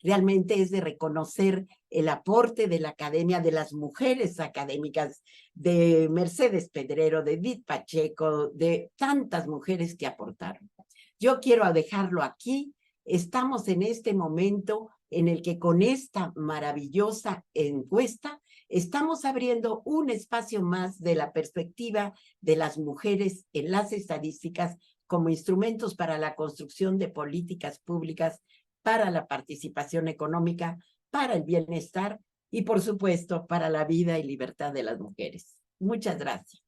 Realmente es de reconocer el aporte de la academia, de las mujeres académicas, de Mercedes Pedrero, de Edith Pacheco, de tantas mujeres que aportaron. Yo quiero dejarlo aquí. Estamos en este momento en el que con esta maravillosa encuesta estamos abriendo un espacio más de la perspectiva de las mujeres en las estadísticas como instrumentos para la construcción de políticas públicas, para la participación económica, para el bienestar y, por supuesto, para la vida y libertad de las mujeres. Muchas gracias.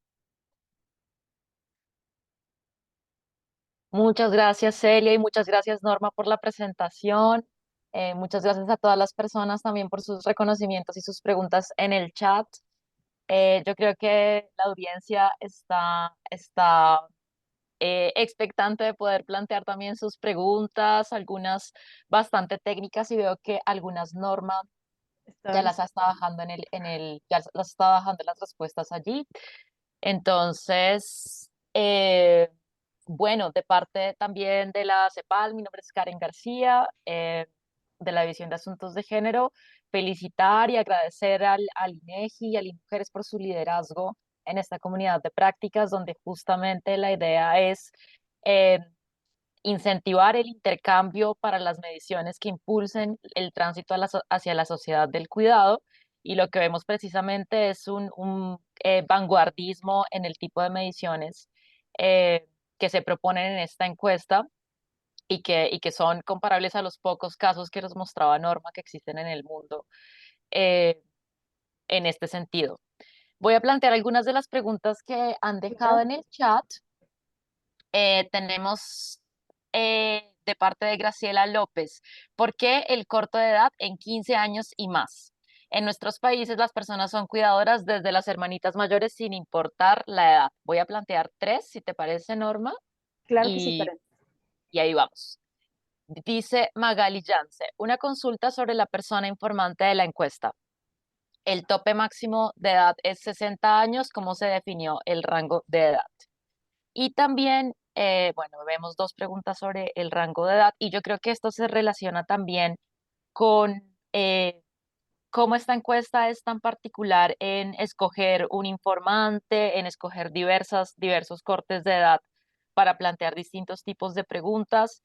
Muchas gracias, Celia, y muchas gracias, Norma, por la presentación. Muchas gracias a todas las personas también por sus reconocimientos y sus preguntas en el chat. Yo creo que la audiencia está expectante de poder plantear también sus preguntas, algunas bastante técnicas, y veo que algunas Norma ya las está bajando ya las está bajando las respuestas allí. Entonces, bueno, de parte también de la CEPAL, mi nombre es Karen García, de la División de Asuntos de Género, felicitar y agradecer al INEGI y a las mujeres por su liderazgo en esta comunidad de prácticas, donde justamente la idea es incentivar el intercambio para las mediciones que impulsen el tránsito hacia la sociedad del cuidado. Y lo que vemos precisamente es un vanguardismo en el tipo de mediciones que se proponen en esta encuesta y que son comparables a los pocos casos que nos mostraba Norma que existen en el mundo eh, en este sentido. Voy a plantear algunas de las preguntas que han dejado en el chat. Tenemos de parte de Graciela López, ¿por qué el corto de edad en 15 años y más? En nuestros países las personas son cuidadoras desde las hermanitas mayores sin importar la edad. Voy a plantear tres, si te parece, Norma, Claro que sí, y, Karen. y ahí vamos. Dice Magali Yance, una consulta sobre la persona informante de la encuesta. El tope máximo de edad es 60 años, ¿cómo se definió el rango de edad? Y también, bueno, vemos dos preguntas sobre el rango de edad y yo creo que esto se relaciona también con cómo esta encuesta es tan particular en escoger un informante, en escoger diversos cortes de edad para plantear distintos tipos de preguntas.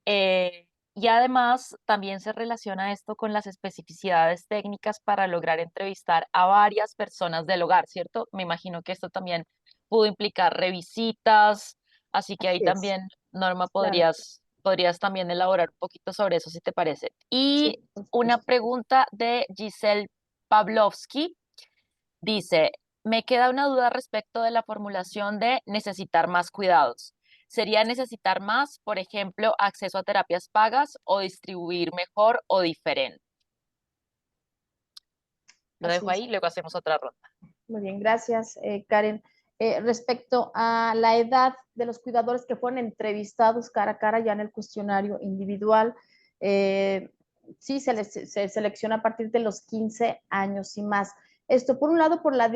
Y además también se relaciona esto con las especificidades técnicas para lograr entrevistar a varias personas del hogar, ¿cierto? Me imagino que esto también pudo implicar revisitas, así que ahí Así es, también, Norma, claro. podrías también elaborar un poquito sobre eso, si te parece. Y Sí, por una supuesto. pregunta de Giselle Pavlovsky dice, me queda una duda respecto de la formulación de necesitar más cuidados. ¿Sería necesitar más, por ejemplo, acceso a terapias pagas o distribuir mejor o diferente? Lo Así dejo es. ahí, luego hacemos otra ronda. Muy bien, gracias, Karen. Respecto a la edad de los cuidadores que fueron entrevistados cara a cara ya en el cuestionario individual, sí se selecciona a partir de los 15 años y más. Esto, por un lado, por la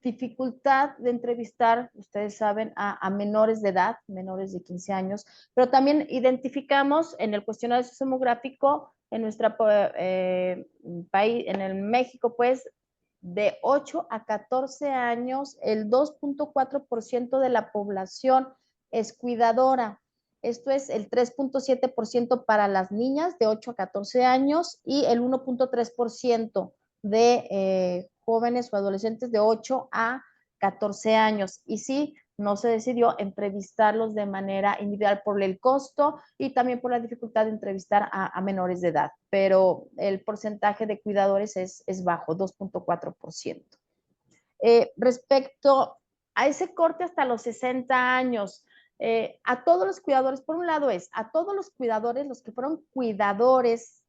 dificultad de entrevistar, ustedes saben, a menores de edad, menores de 15 años, pero también identificamos en el cuestionario sociodemográfico en nuestro país, en el México, pues, de 8 a 14 años, el 2.4% de la población es cuidadora. Esto es el 3.7% para las niñas de 8 a 14 años y el 1.3% de jóvenes o adolescentes de 8 a 14 años. Y sí, no se decidió entrevistarlos de manera individual por el costo y también por la dificultad de entrevistar a menores de edad, pero el porcentaje de cuidadores es bajo, 2.4%. Respecto a ese corte hasta los 60 años, a todos los cuidadores, por un lado es, a todos los cuidadores, los que fueron cuidadores,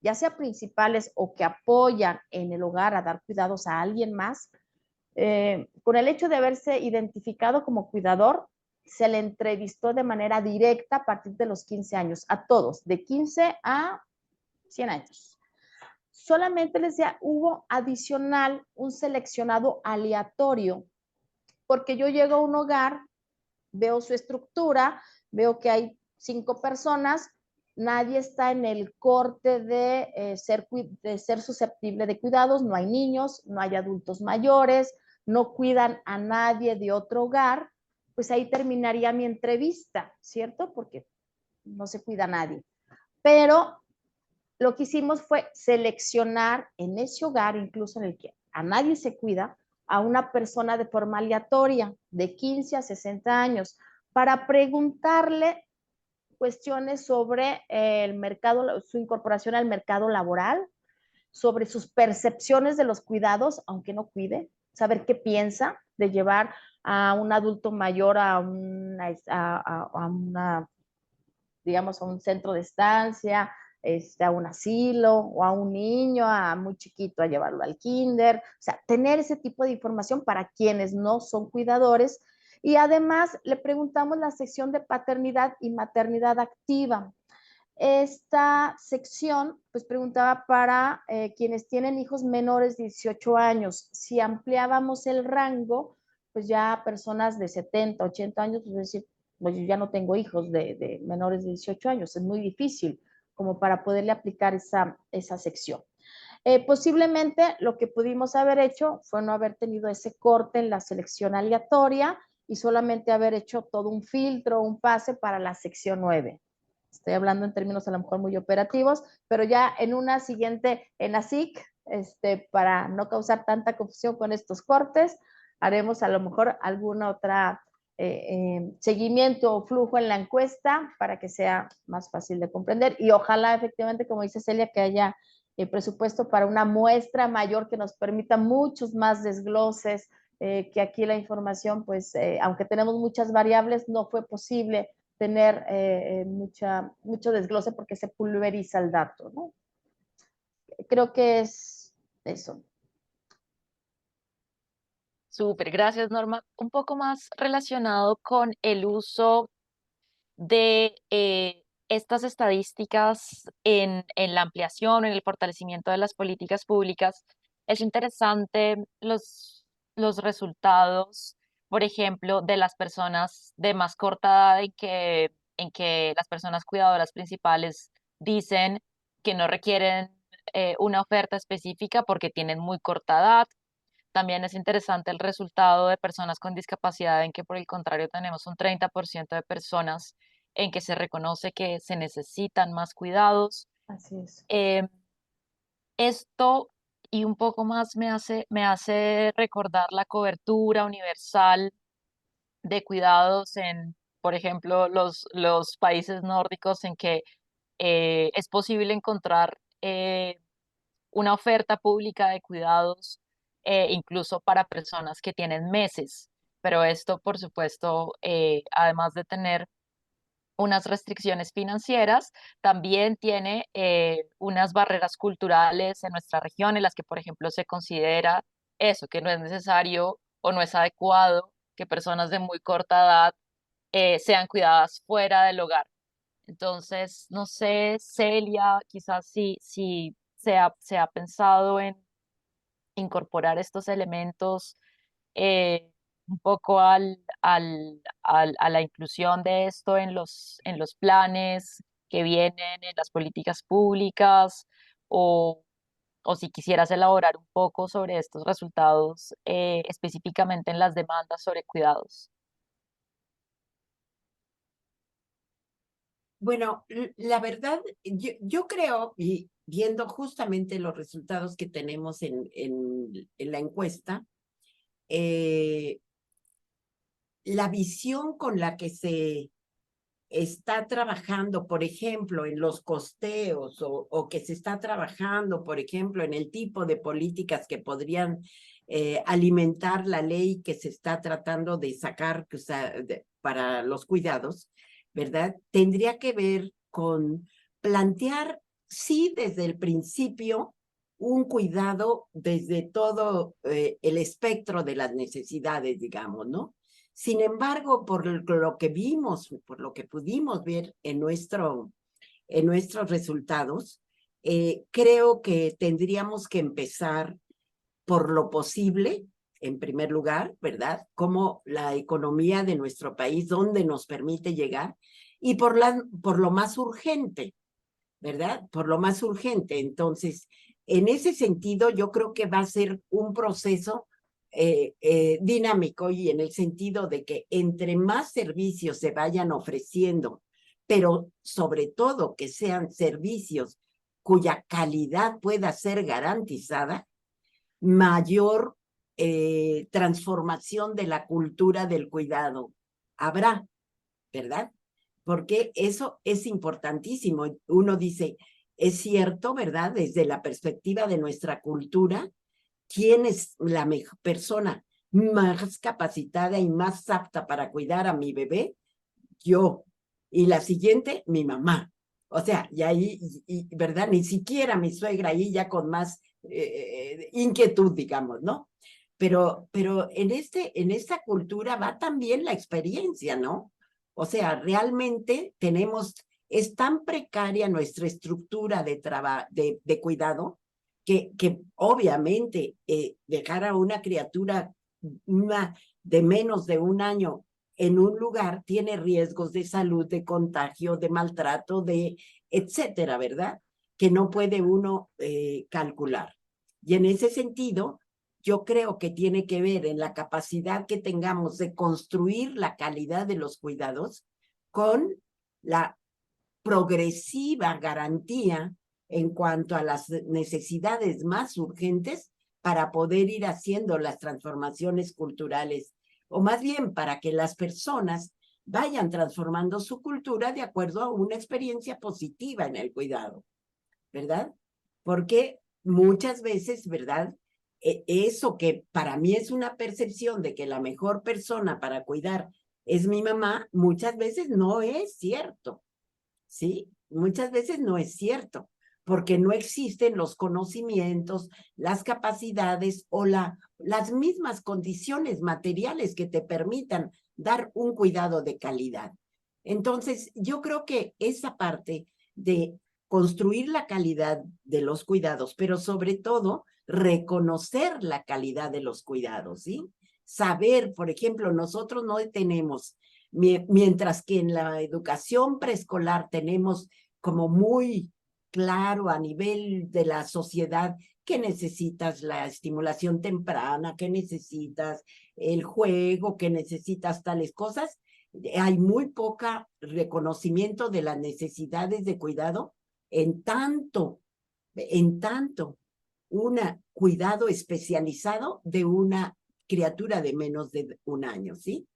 ya sea principales o que apoyan en el hogar a dar cuidados a alguien más, con el hecho de haberse identificado como cuidador, se le entrevistó de manera directa a partir de los 15 años, a todos, de 15 a 100 años. Solamente les decía, hubo adicional un seleccionado aleatorio, porque yo llego a un hogar, veo su estructura, veo que hay 5 personas, nadie está en el corte de ser susceptible de cuidados, no hay niños, no hay adultos mayores, no cuidan a nadie de otro hogar, pues ahí terminaría mi entrevista, ¿cierto? Porque no se cuida a nadie. Pero lo que hicimos fue seleccionar en ese hogar, incluso en el que a nadie se cuida, a una persona de forma aleatoria, de 15 a 60 años, para preguntarle cuestiones sobre el mercado, su incorporación al mercado laboral, sobre sus percepciones de los cuidados, aunque no cuide, saber qué piensa de llevar a un adulto mayor a una digamos, a un centro de estancia, a un asilo o a un niño muy chiquito a llevarlo al kinder. O sea, tener ese tipo de información para quienes no son cuidadores. Y además le preguntamos la sección de paternidad y maternidad activa. Esta sección pues preguntaba para quienes tienen hijos menores de 18 años. Si ampliábamos el rango, pues ya personas de 70, 80 años, pues decir, pues yo ya no tengo hijos de menores de 18 años, es muy difícil como para poderle aplicar esa sección. Posiblemente lo que pudimos haber hecho fue no haber tenido ese corte en la selección aleatoria y solamente haber hecho todo un filtro, un pase para la sección 9. Estoy hablando en términos a lo mejor muy operativos, pero ya en una siguiente, en la SIC, para no causar tanta confusión con estos cortes, haremos a lo mejor alguna otra seguimiento o flujo en la encuesta para que sea más fácil de comprender y ojalá efectivamente, como dice Celia, que haya presupuesto para una muestra mayor que nos permita muchos más desgloses, que aquí la información, pues, aunque tenemos muchas variables, no fue posible tener mucho desglose porque se pulveriza el dato, ¿no? Creo que es eso. Súper, gracias Norma. Un poco más relacionado con el uso de estas estadísticas en la ampliación, en el fortalecimiento de las políticas públicas. Es interesante los resultados, por ejemplo, de las personas de más corta edad en que las personas cuidadoras principales dicen que no requieren una oferta específica porque tienen muy corta edad. También es interesante el resultado de personas con discapacidad, en que por el contrario tenemos un 30% de personas en que se reconoce que se necesitan más cuidados. Así es. Esto y un poco más me hace recordar la cobertura universal de cuidados en, por ejemplo, los países nórdicos en que es posible encontrar una oferta pública de cuidados, incluso para personas que tienen meses. Pero esto, por supuesto, además de tener unas restricciones financieras, también tiene unas barreras culturales en nuestra región en las que, por ejemplo, se considera eso, que no es necesario o no es adecuado que personas de muy corta edad sean cuidadas fuera del hogar. Entonces, no sé, Celia, quizás si se ha pensado en incorporar estos elementos un poco a la inclusión de esto en los planes que vienen, en las políticas públicas, o, o si quisieras elaborar un poco sobre estos resultados específicamente en las demandas sobre cuidados. Bueno, la verdad, yo creo, y viendo justamente los resultados que tenemos en la encuesta, la visión con la que se está trabajando, por ejemplo, en los costeos o que se está trabajando, por ejemplo, en el tipo de políticas que podrían alimentar la ley que se está tratando de sacar, o sea, para los cuidados, ¿verdad? Tendría que ver con plantear, sí, desde el principio, un cuidado desde todo el espectro de las necesidades, digamos, ¿no? Sin embargo, por lo que vimos, por lo que pudimos ver en nuestros resultados, creo que tendríamos que empezar por lo posible, en primer lugar, ¿verdad? Como la economía de nuestro país, donde nos permite llegar, y por lo más urgente, ¿verdad? Por lo más urgente. Entonces, en ese sentido, yo creo que va a ser un proceso dinámico y en el sentido de que entre más servicios se vayan ofreciendo, pero sobre todo que sean servicios cuya calidad pueda ser garantizada, mayor transformación de la cultura del cuidado habrá, ¿verdad? Porque eso es importantísimo. Uno dice, es cierto, ¿verdad? Desde la perspectiva de nuestra cultura, ¿quién es la persona más capacitada y más apta para cuidar a mi bebé? Yo. Y la siguiente, mi mamá. O sea, y ahí, ¿verdad? Ni siquiera mi suegra ahí ya con más inquietud, digamos, ¿no? Pero en esta cultura va también la experiencia, ¿no? O sea, realmente es tan precaria nuestra estructura de cuidado que obviamente dejar a una criatura de menos de un año en un lugar tiene riesgos de salud, de contagio, de maltrato, de etcétera, ¿verdad? Que no puede uno calcular. Y en ese sentido, yo creo que tiene que ver en la capacidad que tengamos de construir la calidad de los cuidados con la progresiva garantía en cuanto a las necesidades más urgentes para poder ir haciendo las transformaciones culturales, o más bien para que las personas vayan transformando su cultura de acuerdo a una experiencia positiva en el cuidado, ¿verdad? Porque muchas veces, ¿verdad? Eso que para mí es una percepción de que la mejor persona para cuidar es mi mamá, muchas veces no es cierto, ¿sí? Muchas veces no es cierto, porque no existen los conocimientos, las capacidades o las mismas condiciones materiales que te permitan dar un cuidado de calidad. Entonces, yo creo que esa parte de construir la calidad de los cuidados, pero sobre todo reconocer la calidad de los cuidados, ¿sí? Saber, por ejemplo, nosotros no tenemos, mientras que en la educación preescolar tenemos como muy claro a nivel de la sociedad que necesitas la estimulación temprana, que necesitas el juego, que necesitas tales cosas, hay muy poca reconocimiento de las necesidades de cuidado en tanto un cuidado especializado de una criatura de menos de un año, ¿sí?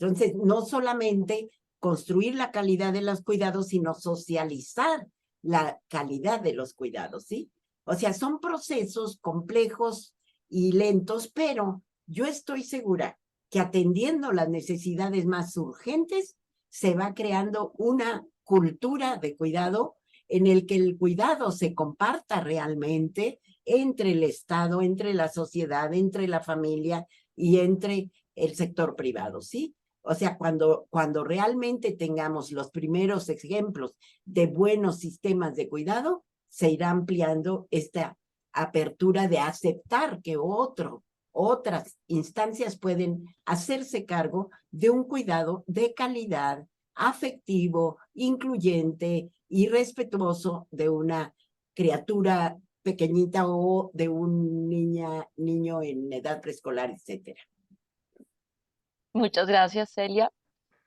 Entonces, no solamente construir la calidad de los cuidados, sino socializar la calidad de los cuidados, ¿sí? O sea, son procesos complejos y lentos, pero yo estoy segura que atendiendo las necesidades más urgentes, se va creando una cultura de cuidado en el que el cuidado se comparta realmente entre el Estado, entre la sociedad, entre la familia y entre el sector privado, ¿sí? O sea, cuando realmente tengamos los primeros ejemplos de buenos sistemas de cuidado, se irá ampliando esta apertura de aceptar que otras instancias pueden hacerse cargo de un cuidado de calidad, afectivo, incluyente y respetuoso de una criatura pequeñita o de un niño en edad preescolar, etcétera. Muchas gracias, Celia.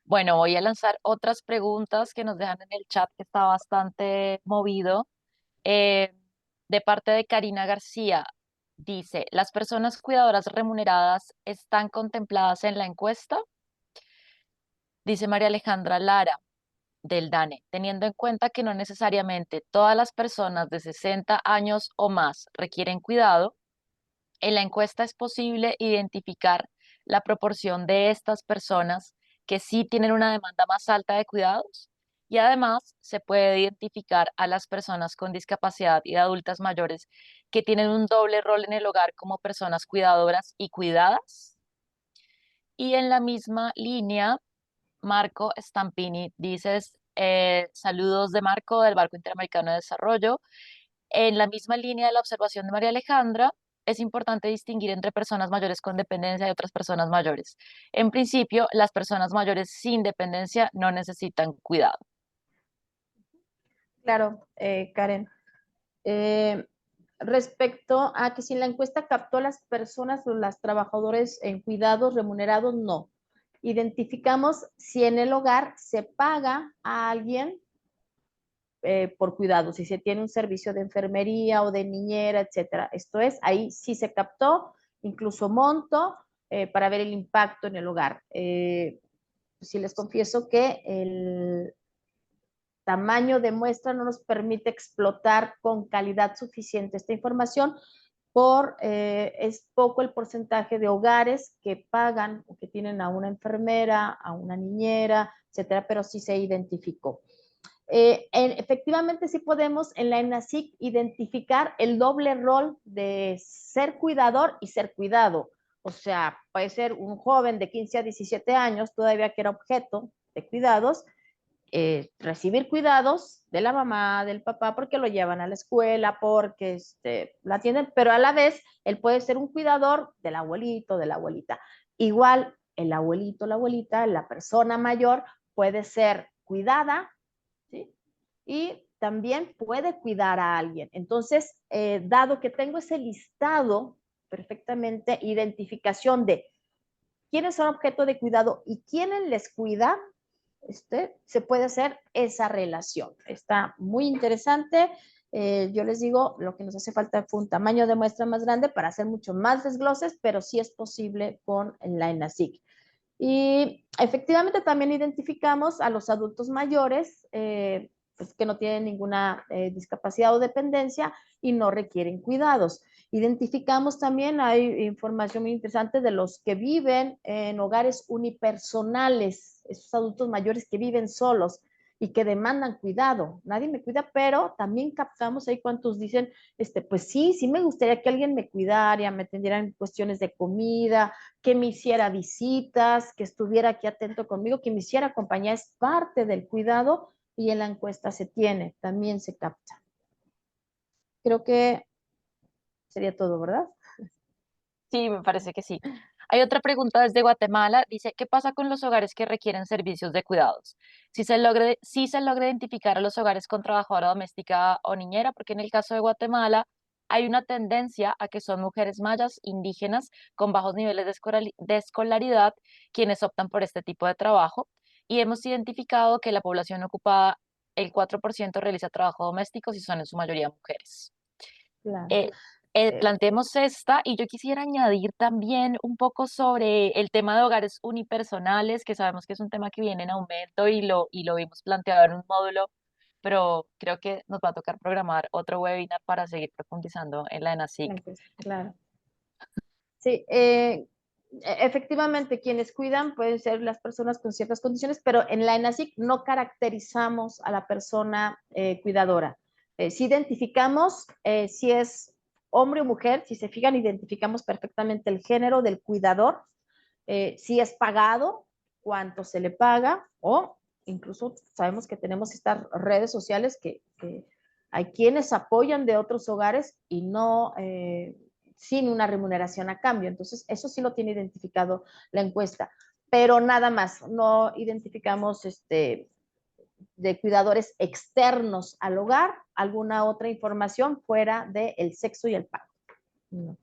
Bueno, voy a lanzar otras preguntas que nos dejan en el chat que está bastante movido. Eh, de parte de Karina García, dice, ¿las personas cuidadoras remuneradas están contempladas en la encuesta? Dice María Alejandra Lara, del DANE, teniendo en cuenta que no necesariamente todas las personas de 60 años o más requieren cuidado, en la encuesta es posible identificar la proporción de estas personas que sí tienen una demanda más alta de cuidados y además se puede identificar a las personas con discapacidad y de adultas mayores que tienen un doble rol en el hogar como personas cuidadoras y cuidadas. Y en la misma línea, Marco Stampini dice, saludos de Marco del Banco Interamericano de Desarrollo. En la misma línea de la observación de María Alejandra, es importante distinguir entre personas mayores con dependencia y otras personas mayores. En principio, las personas mayores sin dependencia no necesitan cuidado. Claro, Karen. Respecto a que si la encuesta captó a las personas o los trabajadores en cuidados remunerados, no. Identificamos si en el hogar se paga a alguien por cuidado, si se tiene un servicio de enfermería o de niñera, etcétera. Esto es, ahí sí se captó, incluso monto, para ver el impacto en el hogar. Sí les confieso que el tamaño de muestra no nos permite explotar con calidad suficiente esta información, es poco el porcentaje de hogares que pagan o que tienen a una enfermera, a una niñera, etcétera, pero sí se identificó. Efectivamente sí podemos en la ENACIC identificar el doble rol de ser cuidador y ser cuidado. O sea, puede ser un joven de 15 a 17 años, todavía que era objeto de cuidados, recibir cuidados de la mamá, del papá, porque lo llevan a la escuela, porque la atienden, pero a la vez él puede ser un cuidador del abuelito, de la abuelita. Igual el abuelito, la abuelita, la persona mayor puede ser cuidada, ¿sí? Y también puede cuidar a alguien. Entonces, dado que tengo ese listado perfectamente identificación de quiénes son objeto de cuidado y quiénes les cuida, se puede hacer esa relación. Está muy interesante. Yo les digo, lo que nos hace falta fue un tamaño de muestra más grande para hacer mucho más desgloses, pero sí es posible con la ENASIC. Y efectivamente también identificamos a los adultos mayores pues que no tienen ninguna discapacidad o dependencia y no requieren cuidados. Identificamos también, hay información muy interesante de los que viven en hogares unipersonales, esos adultos mayores que viven solos y que demandan cuidado. Nadie me cuida, pero también captamos ahí cuántos dicen, pues sí me gustaría que alguien me cuidara, me atendiera en cuestiones de comida, que me hiciera visitas, que estuviera aquí atento conmigo, que me hiciera compañía, es parte del cuidado y en la encuesta se tiene, también se capta. Creo que sería todo, ¿verdad? Sí, me parece que sí. Hay otra pregunta desde Guatemala. Dice, ¿qué pasa con los hogares que requieren servicios de cuidados? Si se logra identificar a los hogares con trabajadora doméstica o niñera, porque en el caso de Guatemala hay una tendencia a que son mujeres mayas, indígenas, con bajos niveles de escolaridad, quienes optan por este tipo de trabajo. Y hemos identificado que la población ocupada, el 4% realiza trabajo doméstico y son en su mayoría mujeres. Claro. Eh, Planteemos esta y yo quisiera añadir también un poco sobre el tema de hogares unipersonales, que sabemos que es un tema que viene en aumento y lo vimos planteado en un módulo, pero creo que nos va a tocar programar otro webinar para seguir profundizando en la ENASIC. Claro. Sí, efectivamente, quienes cuidan pueden ser las personas con ciertas condiciones, pero en la ENASIC no caracterizamos a la persona cuidadora. Si identificamos si es hombre o mujer, si se fijan, identificamos perfectamente el género del cuidador, si es pagado, cuánto se le paga, o incluso sabemos que tenemos estas redes sociales que hay quienes apoyan de otros hogares y no sin una remuneración a cambio. Entonces, eso sí lo tiene identificado la encuesta, pero nada más, no identificamos de cuidadores externos al hogar, alguna otra información fuera del sexo y el pago. No.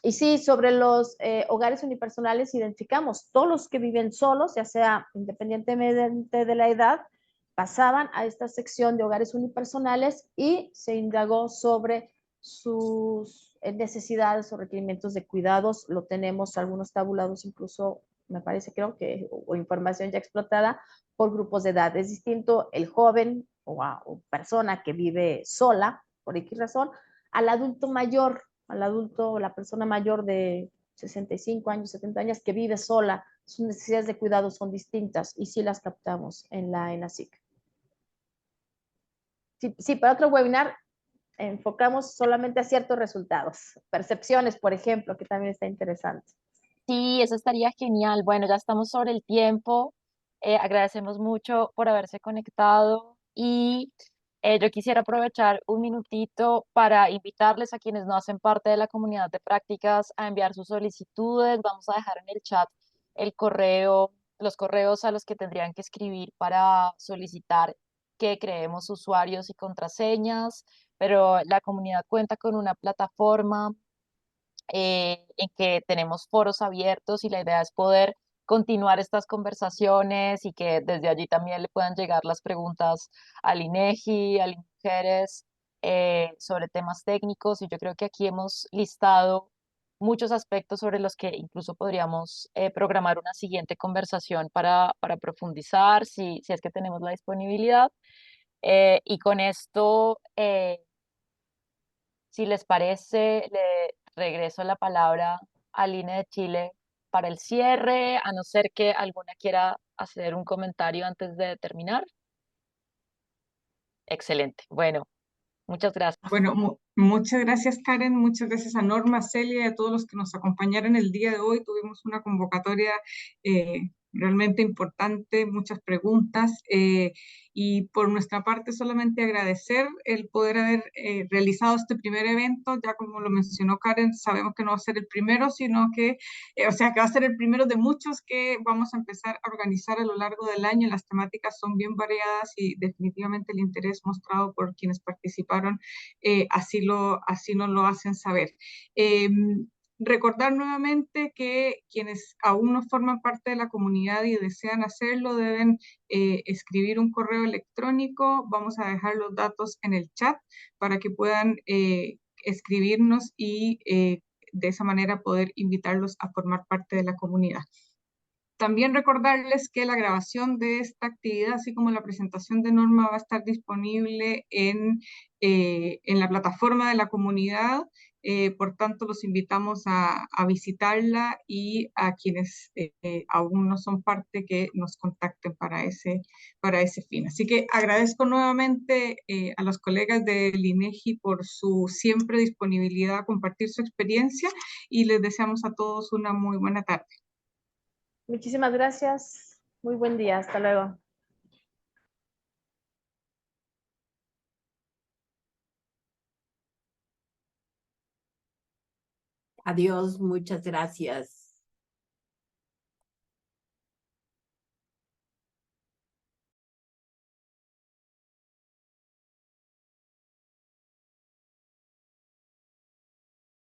Y sí, sobre los hogares unipersonales identificamos todos los que viven solos, ya sea independientemente de la edad, pasaban a esta sección de hogares unipersonales y se indagó sobre sus necesidades o requerimientos de cuidados. Lo tenemos algunos tabulados, incluso me parece, creo que, o información ya explotada por grupos de edad. Es distinto el joven o persona que vive sola, por X razón, al adulto mayor, al adulto o la persona mayor de 65 años, 70 años que vive sola. Sus necesidades de cuidado son distintas y sí las captamos en la ENASIC. Sí, para otro webinar enfocamos solamente a ciertos resultados. Percepciones, por ejemplo, que también está interesante. Sí, eso estaría genial. Bueno, ya estamos sobre el tiempo. Agradecemos mucho por haberse conectado y yo quisiera aprovechar un minutito para invitarles a quienes no hacen parte de la comunidad de prácticas a enviar sus solicitudes. Vamos a dejar en el chat el correo, los correos a los que tendrían que escribir para solicitar que creemos usuarios y contraseñas, pero la comunidad cuenta con una plataforma en que tenemos foros abiertos y la idea es poder continuar estas conversaciones y que desde allí también le puedan llegar las preguntas al INEGI, al Mujeres, sobre temas técnicos y yo creo que aquí hemos listado muchos aspectos sobre los que incluso podríamos programar una siguiente conversación para profundizar si es que tenemos la disponibilidad. Y con esto, si les parece, le regreso la palabra al INE de Chile para el cierre, a no ser que alguna quiera hacer un comentario antes de terminar. Excelente. Bueno, muchas gracias. Bueno, muchas gracias Karen, muchas gracias a Norma, Celia y a todos los que nos acompañaron el día de hoy. Tuvimos una convocatoria realmente importante, muchas preguntas, y por nuestra parte solamente agradecer el poder haber realizado este primer evento. Ya como lo mencionó Karen, sabemos que no va a ser el primero, sino que, o sea, que va a ser el primero de muchos que vamos a empezar a organizar a lo largo del año. Las temáticas son bien variadas y definitivamente el interés mostrado por quienes participaron así nos lo hacen saber. Recordar nuevamente que quienes aún no forman parte de la comunidad y desean hacerlo deben escribir un correo electrónico. Vamos a dejar los datos en el chat para que puedan escribirnos y de esa manera poder invitarlos a formar parte de la comunidad. También recordarles que la grabación de esta actividad, así como la presentación de Norma, va a estar disponible en la plataforma de la comunidad. Por tanto, los invitamos a visitarla y a quienes aún no son parte que nos contacten para ese fin. Así que agradezco nuevamente a los colegas del INEGI por su siempre disponibilidad a compartir su experiencia y les deseamos a todos una muy buena tarde. Muchísimas gracias. Muy buen día. Hasta luego. Adiós, muchas gracias.